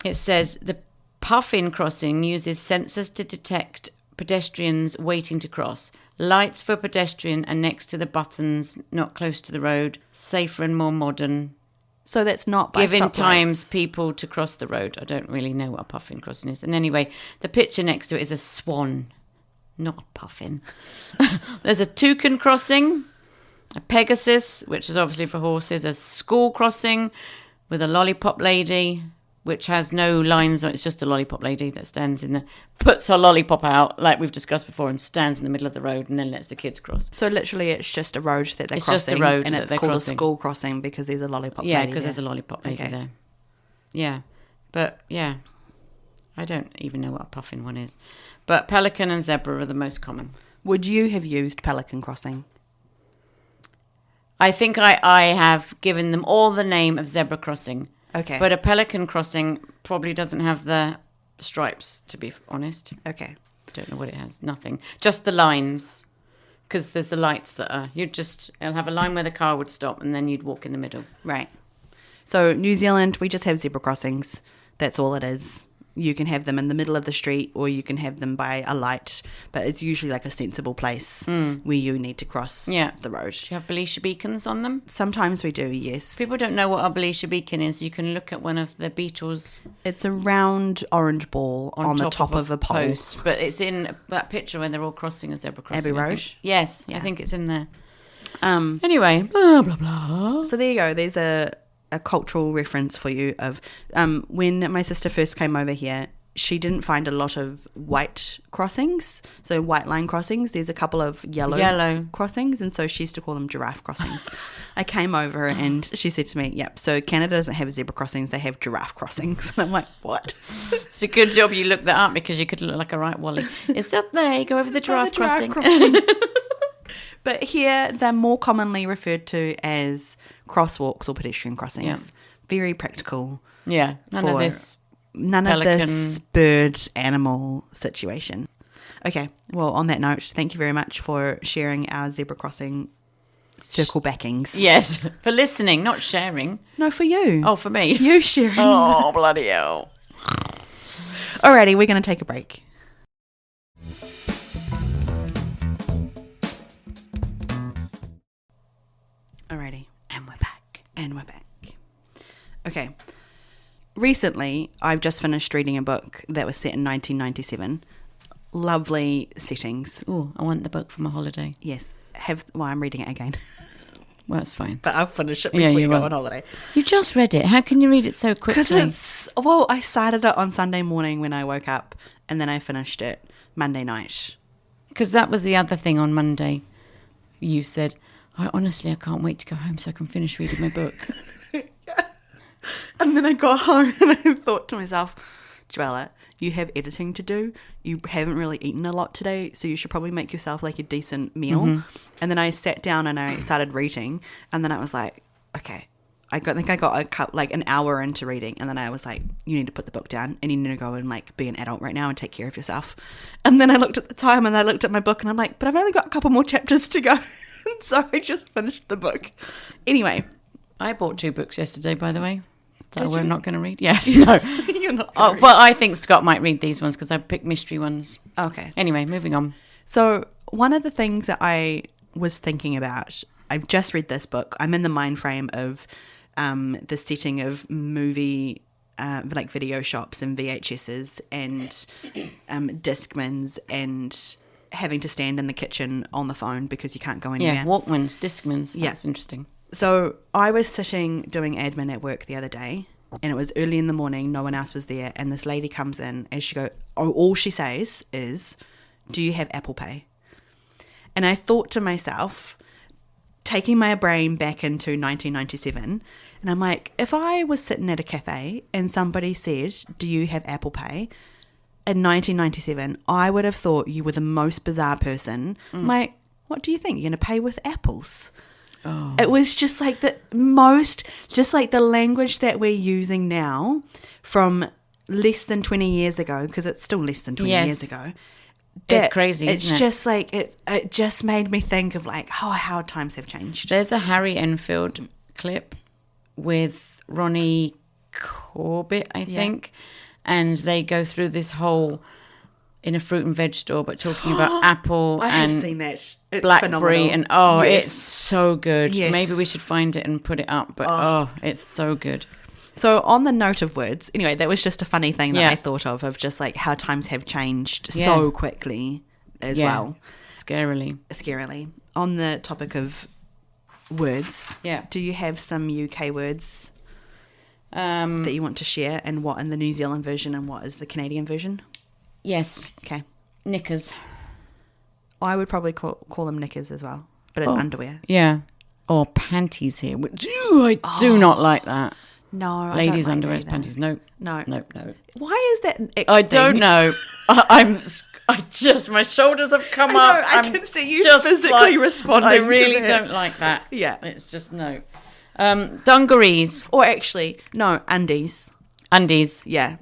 It says the Puffin crossing uses sensors to detect pedestrians waiting to cross. Lights for pedestrian are next to the buttons, not close to the road. Safer and more modern. So that's not by giving stoplights. times people to cross the road. I don't really know what a puffin crossing is. And anyway, the picture next to it is a swan, not a puffin. There's a toucan crossing, a Pegasus, which is obviously for horses, a school crossing with a lollipop lady, which has no lines on. It's just a lollipop lady that stands puts her lollipop out, like we've discussed before, and stands in the middle of the road and then lets the kids cross. So literally it's just a road that they're it's crossing. It's just a road and that it's they're called crossing. A school crossing because there's a lollipop lady. Yeah, because there's a lollipop lady there. Yeah. But, yeah, I don't even know what a puffin one is. But pelican and zebra are the most common. Would you have used pelican crossing? I think I have given them all the name of zebra crossing. Okay. But a pelican crossing probably doesn't have the stripes, to be honest. Okay. I don't know what it has. Nothing. Just the lines. Because there's the lights that are... It'll have a line where the car would stop and then you'd walk in the middle. Right. So New Zealand, we just have zebra crossings. That's all it is. You can have them in the middle of the street or you can have them by a light, but it's usually like a sensible place where you need to cross the road. Do you have Belisha beacons on them? Sometimes we do, yes. People don't know what a Belisha beacon is. You can look at one of the Beatles. It's a round orange ball on the top of a pole. Post, but it's in that picture when they're all crossing a zebra crossing. Abbey Road? Yes, yeah. I think it's in there. Anyway, blah, blah, blah. So there you go. There's a cultural reference for you of when my sister first came over here, she didn't find a lot of white crossings, so white line crossings. There's a couple of yellow crossings, and so she used to call them giraffe crossings. I came over and she said to me, yep, so Canada doesn't have zebra crossings, they have giraffe crossings. And I'm like, what? It's a good job you looked that up because you could look like a right Wally. It's up there, go over the giraffe crossing. But here they're more commonly referred to as crosswalks or pedestrian crossings. Yeah. Very practical. Yeah, none of this bird animal situation. Okay, well, on that note, thank you very much for sharing our zebra crossing circle backings. Yes, for listening, not sharing. No, for you. Oh, for me. You sharing. Oh, bloody hell. Alrighty, we're going to take a break. Alrighty. And we're back. Okay. Recently, I've just finished reading a book that was set in 1997. Lovely settings. Oh, I want the book for my holiday. Yes. I'm reading it again. Well, that's fine. But I'll finish it before you go on holiday. You just read it. How can you read it so quickly? Because I started it on Sunday morning when I woke up, and then I finished it Monday night. Because that was the other thing on Monday. You said, I can't wait to go home so I can finish reading my book. And then I got home and I thought to myself, Joella, you have editing to do. You haven't really eaten a lot today, so you should probably make yourself like a decent meal. Mm-hmm. And then I sat down and I started reading, and then I was like, okay. I think I got like an hour into reading, and then I was like, you need to put the book down and you need to go and like be an adult right now and take care of yourself. And then I looked at the time and I looked at my book and I'm like, but I've only got a couple more chapters to go. So I just finished the book. Anyway. I bought 2 books yesterday, by the way. That we're not going to read. Yeah, no. You're not going to read. But I think Scott might read these ones because I picked mystery ones. Okay. Anyway, moving on. So one of the things that I was thinking about, I've just read this book. I'm in the mind frame of the setting of movie, like video shops and VHSs and Discmans and having to stand in the kitchen on the phone because you can't go anywhere. Yeah, Walkmans, Discmans. That's interesting. So I was sitting doing admin at work the other day, and it was early in the morning, no one else was there, and this lady comes in and all she says is, do you have Apple Pay? And I thought to myself, taking my brain back into 1997, and I'm like, if I was sitting at a cafe and somebody said, do you have Apple Pay? In 1997, I would have thought you were the most bizarre person. I'm like, what do you think? You're going to pay with apples? Oh. It was just like the language that we're using now from less than 20 years ago, because it's still less than 20 years ago. It's crazy, isn't it? It's just like, it just made me think of like how times have changed. There's a Harry Enfield clip with Ronnie Corbett, I think. And they go through this whole, in a fruit and veg store, but talking about apple I and have seen that. It's blackberry. phenomenal. And it's so good. Yes. Maybe we should find it and put it up. But it's so good. So on the note of words, anyway, that was just a funny thing that I thought of just like how times have changed so quickly as well. Scarily. On the topic of words, do you have some UK words that you want to share, and what in the New Zealand version and what is the Canadian version? Yes. Okay. Knickers. I would probably call them knickers as well, but it's underwear. Yeah. Or panties here, which I do not like that. No, ladies' I don't underwear like is panties. No. Why is that? I don't know. My shoulders have come up. I can see you just physically responding. I really don't like that. Yeah, it's just no. Dungarees, or actually no, undies. Undies. Yeah.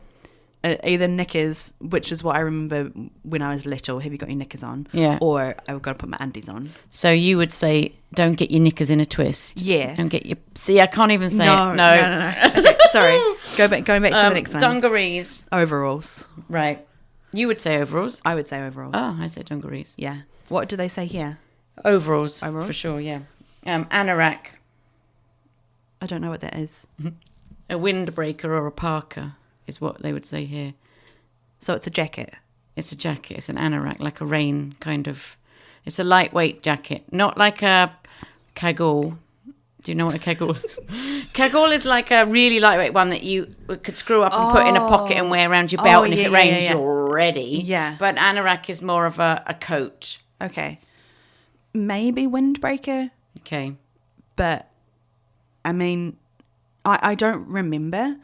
Either knickers, which is what I remember when I was little. Have you got your knickers on? Yeah. Or I've got to put my undies on. So you would say, don't get your knickers in a twist. Yeah. Don't get your... See, I can't even say it. No. Okay, sorry. Going back to the next one. Dungarees. Overalls. Right. You would say overalls. I would say overalls. Oh, I say dungarees. Yeah. What do they say here? Overalls. For sure, yeah. Anorak. I don't know what that is. A windbreaker or a parka is what they would say here. So it's a jacket? It's a jacket. It's an anorak, like a rain kind of... It's a lightweight jacket. Not like a kagul. Do you know what a kagul is? Kagul is like a really lightweight one that you could screw up and put in a pocket and wear around your belt, and if it rains, you're ready. Yeah. But anorak is more of a coat. Okay. Maybe windbreaker. Okay. But, I mean, I don't remember.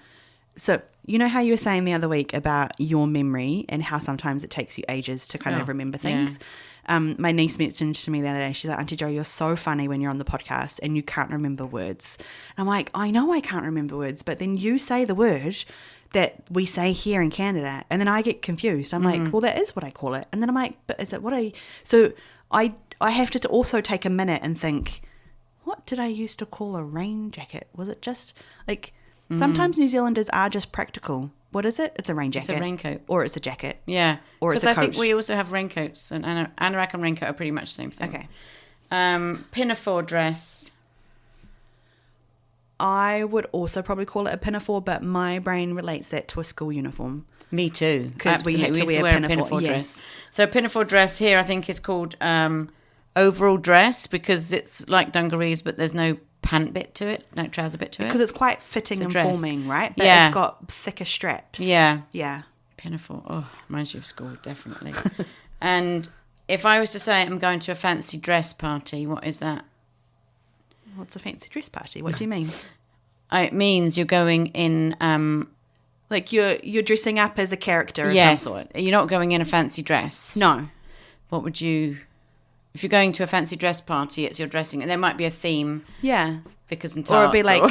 So... You know how you were saying the other week about your memory and how sometimes it takes you ages to kind of remember things? Yeah. My niece mentioned to me the other day, she's like, Auntie Jo, you're so funny when you're on the podcast and you can't remember words. And I'm like, I know I can't remember words, but then you say the word that we say here in Canada and then I get confused. I'm like, well, that is what I call it. And then I'm like, but is it what I... So I have to also take a minute and think, what did I used to call a rain jacket? Was it just like... Sometimes New Zealanders are just practical. What is it? It's a rain jacket. It's a raincoat. Or it's a jacket. Yeah. Or it's a coat. Because I think we also have raincoats. And anorak and raincoat are pretty much the same thing. Okay. Pinafore dress. I would also probably call it a pinafore, but my brain relates that to a school uniform. Me too. Because we had to wear a pinafore dress. So pinafore dress here I think is called overall dress because it's like dungarees, but there's no pant bit to it, no trouser bit to it. Because it's quite fitting and forming, right? But it's got thicker straps. Yeah. Yeah. Pinafore. Oh, reminds you of school, definitely. And if I was to say I'm going to a fancy dress party, what is that? What's a fancy dress party? What do you mean? It means you're going in... like you're dressing up as a character of some sort. You're not going in a fancy dress. No. What would you... If you're going to a fancy dress party, it's your dressing, and there might be a theme. Yeah. Because and or it'll be like,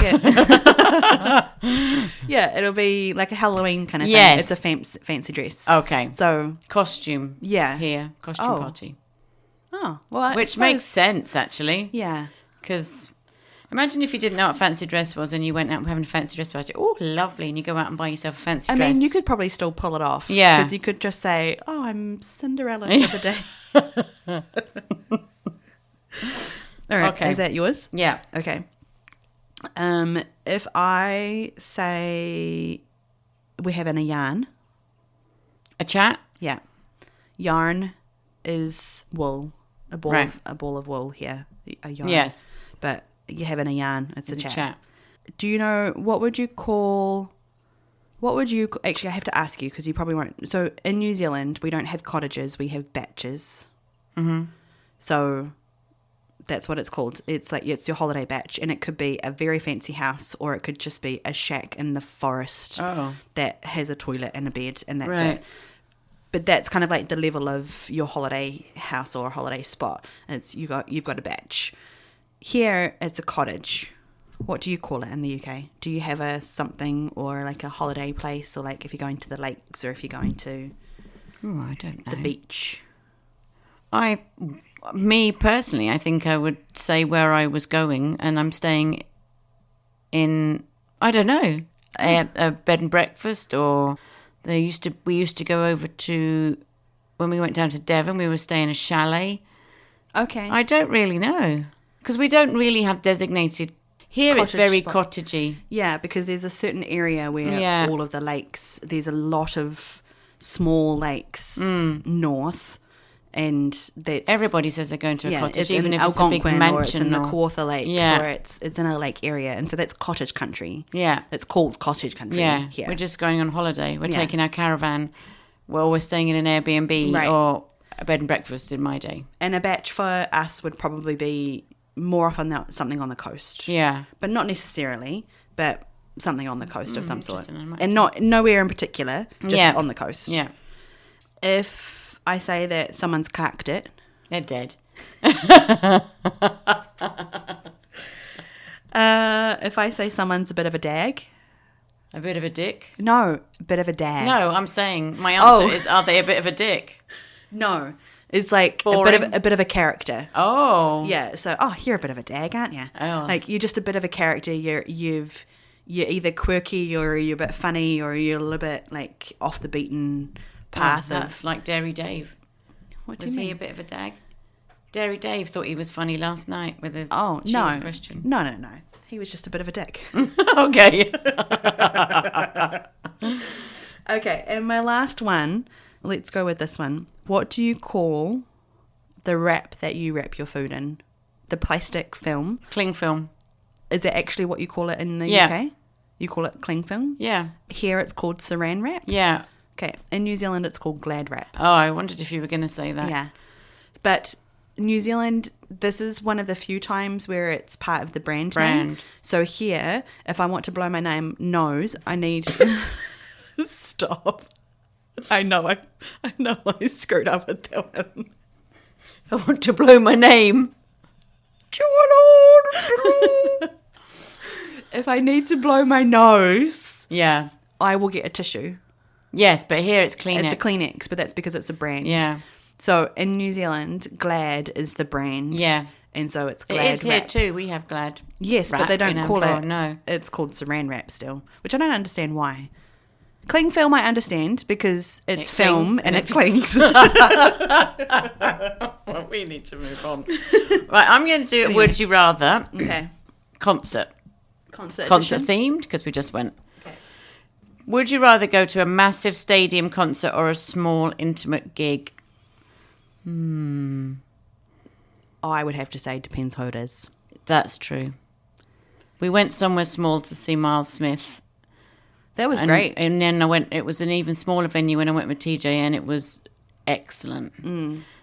it'll be like a Halloween kind of thing. Yes. It's a fancy dress. Okay. So costume. Yeah. Here, costume party. Oh, well, which makes sense actually. Yeah. Because imagine if you didn't know what fancy dress was, and you went out having a fancy dress party. Oh, lovely! And you go out and buy yourself a fancy dress. I mean, you could probably still pull it off. Yeah. Because you could just say, "Oh, I'm Cinderella for the day." All right. Okay. Is that yours? Yeah. Okay. If I say we're having a yarn. A chat? Yeah. Yarn is wool. A ball of wool here. A yarn. Yes. But you're having a yarn. It's a chat. Chat. Do you know, actually I have to ask you because you probably won't. So in New Zealand, we don't have cottages. We have batches. Mm-hmm. So that's what it's called. It's like, it's your holiday batch, and it could be a very fancy house, or it could just be a shack in the forest that has a toilet and a bed, and that's it. But that's kind of like the level of your holiday house or a holiday spot. It's you've got a batch. Here it's a cottage. What do you call it in the UK? Do you have a something or like a holiday place, or like if you're going to the lakes, or if you're going to I don't know. the beach? Me personally, I think I would say where I was going, and I'm staying in, I don't know, a bed and breakfast, or we used to go over to, when we went down to Devon, we were staying in a chalet. Okay. I don't really know, because we don't really have designated. Here it's very cottagey. Yeah, because there's a certain area where all of the lakes, there's a lot of small lakes north, and that's... Everybody says they're going to a cottage, it's even in if it's a big mansion. Or it's in the Kawartha Lakes, or it's in a lake area, and so that's cottage country. Yeah. It's called cottage country. Yeah, here. We're just going on holiday. We're taking our caravan. Well, we're staying in an Airbnb or a bed and breakfast in my day. And a batch for us would probably be more often something on the coast. Yeah. But not necessarily, but something on the coast of some sort. And nowhere in particular, just on the coast. Yeah. If I say that someone's cacked it... They're dead. If I say someone's a bit of a dag... A bit of a dick? No, a bit of a dag. No, I'm saying my answer is, are they a bit of a dick? No. It's like a bit of a character. Oh. Yeah, so, you're a bit of a dag, aren't you? Oh. Like, you're just a bit of a character. You're either quirky, or you're a bit funny, or you're a little bit, like, off the beaten path. That's like Dairy Dave. What do you mean? Was he a bit of a dag? Dairy Dave thought he was funny last night with his question. No. He was just a bit of a dick. Okay. Okay, and my last one, let's go with this one. What do you call the wrap that you wrap your food in? The plastic film? Cling film. Is that actually what you call it in the UK? You call it cling film? Yeah. Here it's called saran wrap? Yeah. Okay, in New Zealand it's called glad wrap. Oh, I wondered if you were going to say that. Yeah. But New Zealand, this is one of the few times where it's part of the brand name. So here, if I want to blow my nose, I need... Stop. I know I screwed up with that one. I want to blow my name. If I need to blow my nose, yeah, I will get a tissue. Yes, but here it's Kleenex. It's a Kleenex, but that's because it's a brand. Yeah. So in New Zealand, Glad is the brand. Yeah. And so it's Glad It is wrap. Here too. We have Glad. Yes, but they don't call it. No. It's called saran wrap still, which I don't understand why. Cling film I understand because it's film and it clings. Well, we need to move on. Right, I'm going to do it. Would you rather? Okay. Concert edition? themed, because we just went. Okay. Would you rather go to a massive stadium concert or a small intimate gig? I would have to say depends who it is. That's true. We went somewhere small to see Miles Smith. That was great. And then it was an even smaller venue when I went with TJ, and it was excellent.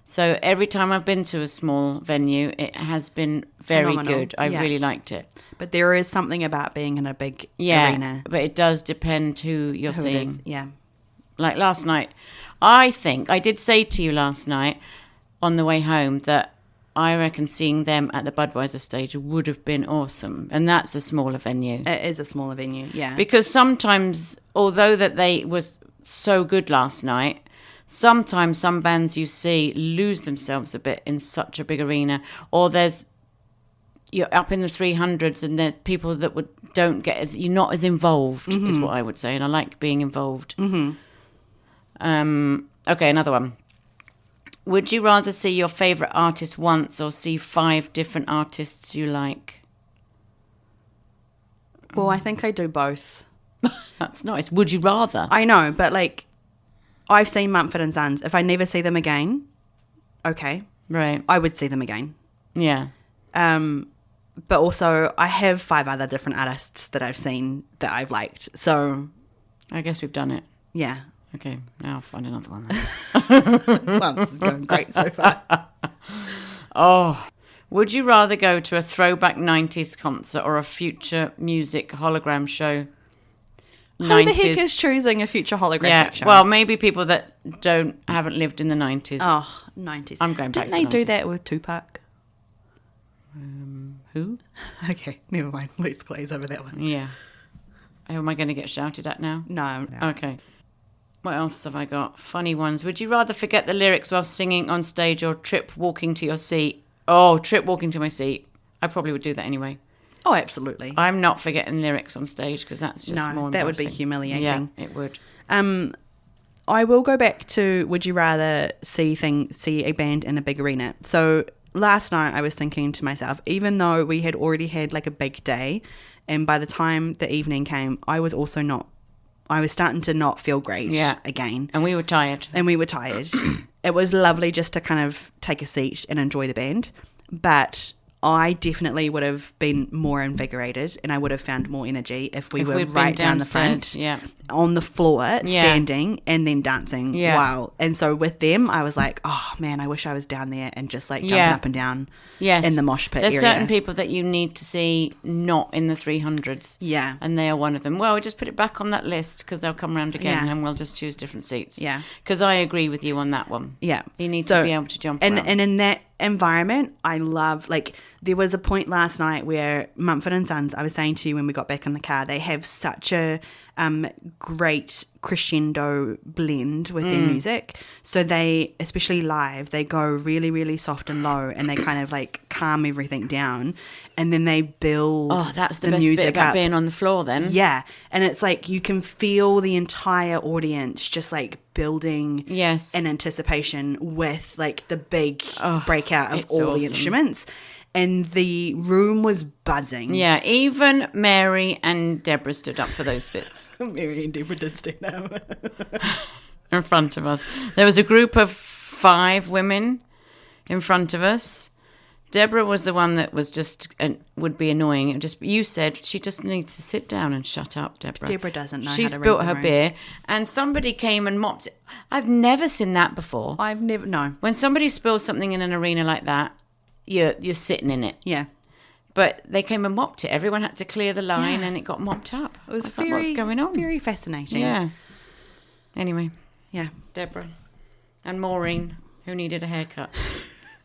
So every time I've been to a small venue, it has been very good. I really liked it. But there is something about being in a big arena. But it does depend who you're seeing. Yeah. Like last night, I think, I did say to you last night on the way home that I reckon seeing them at the Budweiser stage would have been awesome. And that's a smaller venue. It is a smaller venue, yeah. Because sometimes, although that they was so good last night, sometimes some bands you see lose themselves a bit in such a big arena. Or you're up in the 300s and there are people that don't get you're not as involved, is what I would say. And I like being involved. Okay, another one. Would you rather see your favourite artist once or see 5 different artists you like? Well, I think I do both. That's nice. Would you rather? I know, but like, I've seen Mumford & Sons. If I never see them again, okay. Right. I would see them again. Yeah. But also, I have 5 other different artists that I've seen that I've liked. So... I guess we've done it. Yeah. Okay, now I'll find another one. Well, this is going great so far. Oh, would you rather go to a throwback 90s concert or a future music hologram show? Who the heck is choosing a future holographic show? Well, maybe people that haven't lived in the 90s. Oh, 90s. I'm going back to the 90s. Didn't they do that with Tupac? Who? Okay, never mind. Let's glaze over that one. Yeah. Am I going to get shouted at now? No. Okay. What else have I got? Funny ones. Would you rather forget the lyrics while singing on stage or trip walking to your seat? Oh, trip walking to my seat. I probably would do that anyway. Oh, absolutely. I'm not forgetting lyrics on stage because that's just more embarrassing. That would be humiliating. Yeah, it would. I will go back to, would you rather see a band in a big arena? So last night I was thinking to myself, even though we had already had like a big day, and by the time the evening came, I was starting to not feel great again. And we were tired. It was lovely just to kind of take a seat and enjoy the band. But I definitely would have been more invigorated and I would have found more energy if we were right down the front, on the floor, standing and then dancing. Yeah. Wow. And so with them, I was like, oh man, I wish I was down there and just like jumping up and down in the mosh pit There's area. certain people that you need to see not in the 300s. Yeah. And they are one of them. Well, we just put it back on that list because they'll come around again and we'll just choose different seats. Yeah. Because I agree with you on that one. Yeah. You need to be able to jump around. And in that environment, I love, like, there was a point last night where Mumford & Sons, I was saying to you when we got back in the car, they have such a great crescendo blend with their music. So they, especially live, they go really, really soft and low and they kind of like calm everything down and then they build that's the best bit about being on the floor then. Yeah. And it's like you can feel the entire audience just like building in anticipation with like the big breakout of all the instruments. And the room was buzzing. Yeah, even Mary and Deborah stood up for those bits. Mary and Deborah did stand up. In front of us. There was a group of 5 women in front of us. Deborah was the one that was just, would be annoying. You said she just needs to sit down and shut up, Deborah. Deborah doesn't know how to She spilt her beer and somebody came and mopped it. I've never seen that before. No. When somebody spills something in an arena like that, you're sitting in it. Yeah. But they came and mopped it. Everyone had to clear the line and it got mopped up. It was like, what's going on? Very fascinating. Yeah. Anyway. Yeah. Deborah. And Maureen, who needed a haircut.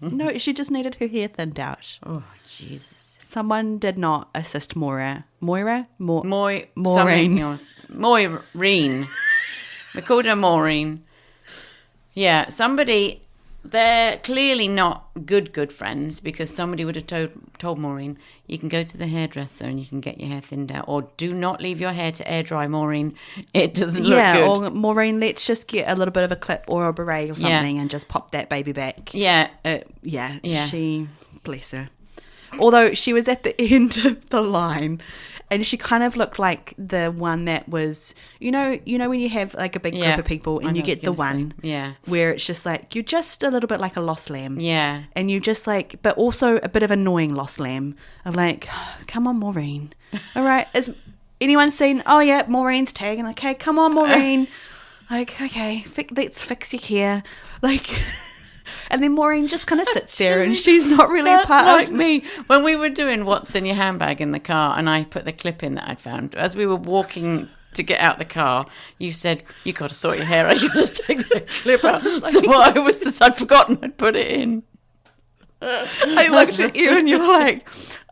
No, she just needed her hair thinned out. Oh, Jesus. Someone did not assist Maureen. Maureen. Maureen. We called her Maureen. Yeah, somebody... They're clearly not good friends because somebody would have told Maureen, you can go to the hairdresser and you can get your hair thinned out, or do not leave your hair to air dry, Maureen. It doesn't look good. Yeah, or Maureen, let's just get a little bit of a clip or a beret or something and just pop that baby back. Yeah. She, bless her. Although she was at the end of the line and she kind of looked like the one that was, you know when you have like a big group of people and you get the one where it's just like, you're just a little bit like a lost lamb. Yeah. And you just like, but also a bit of annoying lost lamb of like, come on, Maureen. All right. Is anyone seen, oh yeah, Maureen's tagging. Okay, come on, Maureen. Like, okay, let's fix your hair. Like... And then Maureen just kind of sits there and she's not really That's part like of... me. When we were doing What's in Your Handbag in the car and I put the clip in that I'd found, as we were walking to get out the car, you said, you got to sort your hair out, you got to take the clip out. So I'd forgotten I'd put it in. I looked at you and you were like,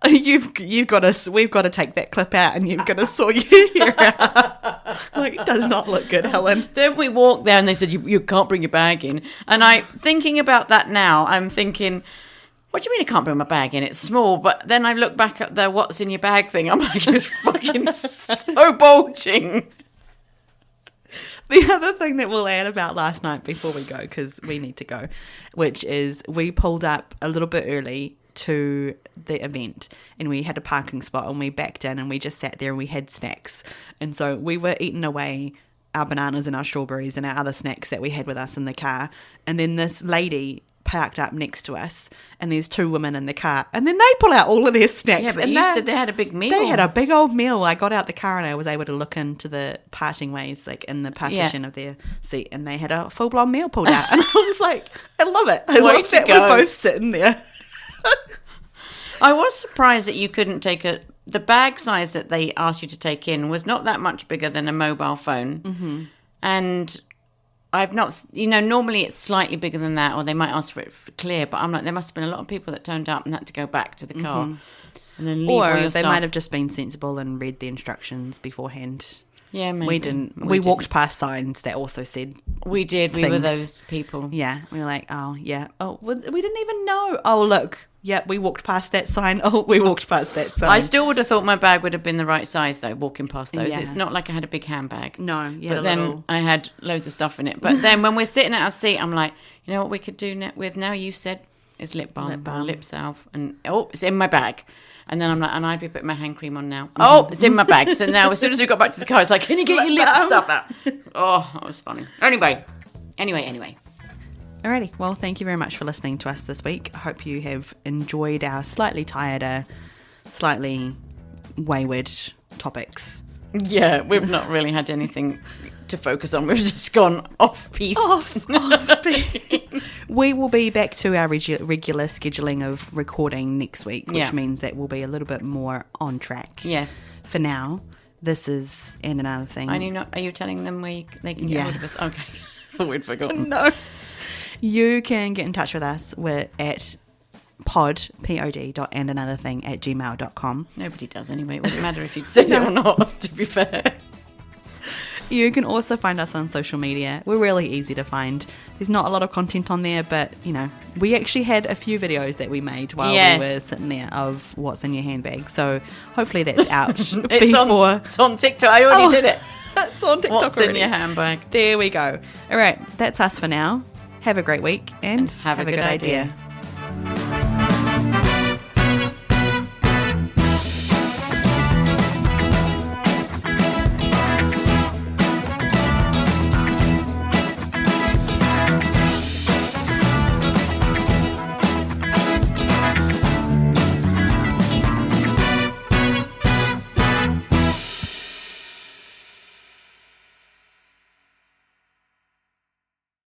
we've got to take that clip out and you've got to sort your hair out. Like, it does not look good, Helen. Then we walked there and they said, you can't bring your bag in. And thinking about that now, I'm thinking, what do you mean I can't bring my bag in? It's small. But then I look back at the what's in your bag thing. I'm like, it's fucking so bulging. The other thing that we'll add about last night before we go, because we need to go, which is we pulled up a little bit early to the event and we had a parking spot and we backed in and we just sat there and we had snacks. And so we were eating away our bananas and our strawberries and our other snacks that we had with us in the car. And then this lady parked up next to us and there's 2 women in the car and then they pull out all of their snacks. Yeah, but and you said they had a big meal. They had a big old meal. I got out the car and I was able to look into the parting ways, like in the partition of their seat, and they had a full-blown meal pulled out. And I was like, I love it. I love that we're both sitting there. I was surprised that you couldn't take the bag size that they asked you to take in was not that much bigger than a mobile phone. Mm-hmm. And I've not, normally it's slightly bigger than that, or they might ask for it clear, but I'm like, there must have been a lot of people that turned up and had to go back to the car and then leave all your they stuff. might have just been sensible and read the instructions beforehand. Yeah, maybe. We didn't. We walked past signs that also said. We did. We were those people. Yeah. We were like, oh, yeah. Oh, we didn't even know. Oh, look. Yeah, we walked past that sign. Oh, we walked past that sign. I still would have thought my bag would have been the right size, though, walking past those. Yeah. It's not like I had a big handbag. No, yeah. But then I had loads of stuff in it. But then when we're sitting at our seat, I'm like, you know what we could do with now? You said is lip balm. Or lip salve. And, it's in my bag. And then I'm like, and I'd be putting my hand cream on now. Oh, it's in my bag. So now as soon as we got back to the car, it's like, can you get your lip stuff out? Oh, that was funny. Anyway. Alrighty, well, thank you very much for listening to us this week. I hope you have enjoyed our slightly tireder, slightly wayward topics. Yeah, we've not really had anything to focus on. We've just gone off-piste. Off-piste. We will be back to our regular scheduling of recording next week, which means that we'll be a little bit more on track. Yes. For now, this is And Another Thing. Are you telling them where they can get hold of us? Okay. Thought we'd forgotten. No. You can get in touch with us. We're at pod.andanotherthing@gmail.com. Nobody does anyway. It wouldn't matter if you'd said it or not, to be fair. You can also find us on social media. We're really easy to find. There's not a lot of content on there, but, we actually had a few videos that we made while we were sitting there of what's in your handbag. So hopefully that's out before... It's on TikTok. I already did it. It's on TikTok What's already. in your handbag? There we go. All right, that's us for now. Have a great week and have a good idea.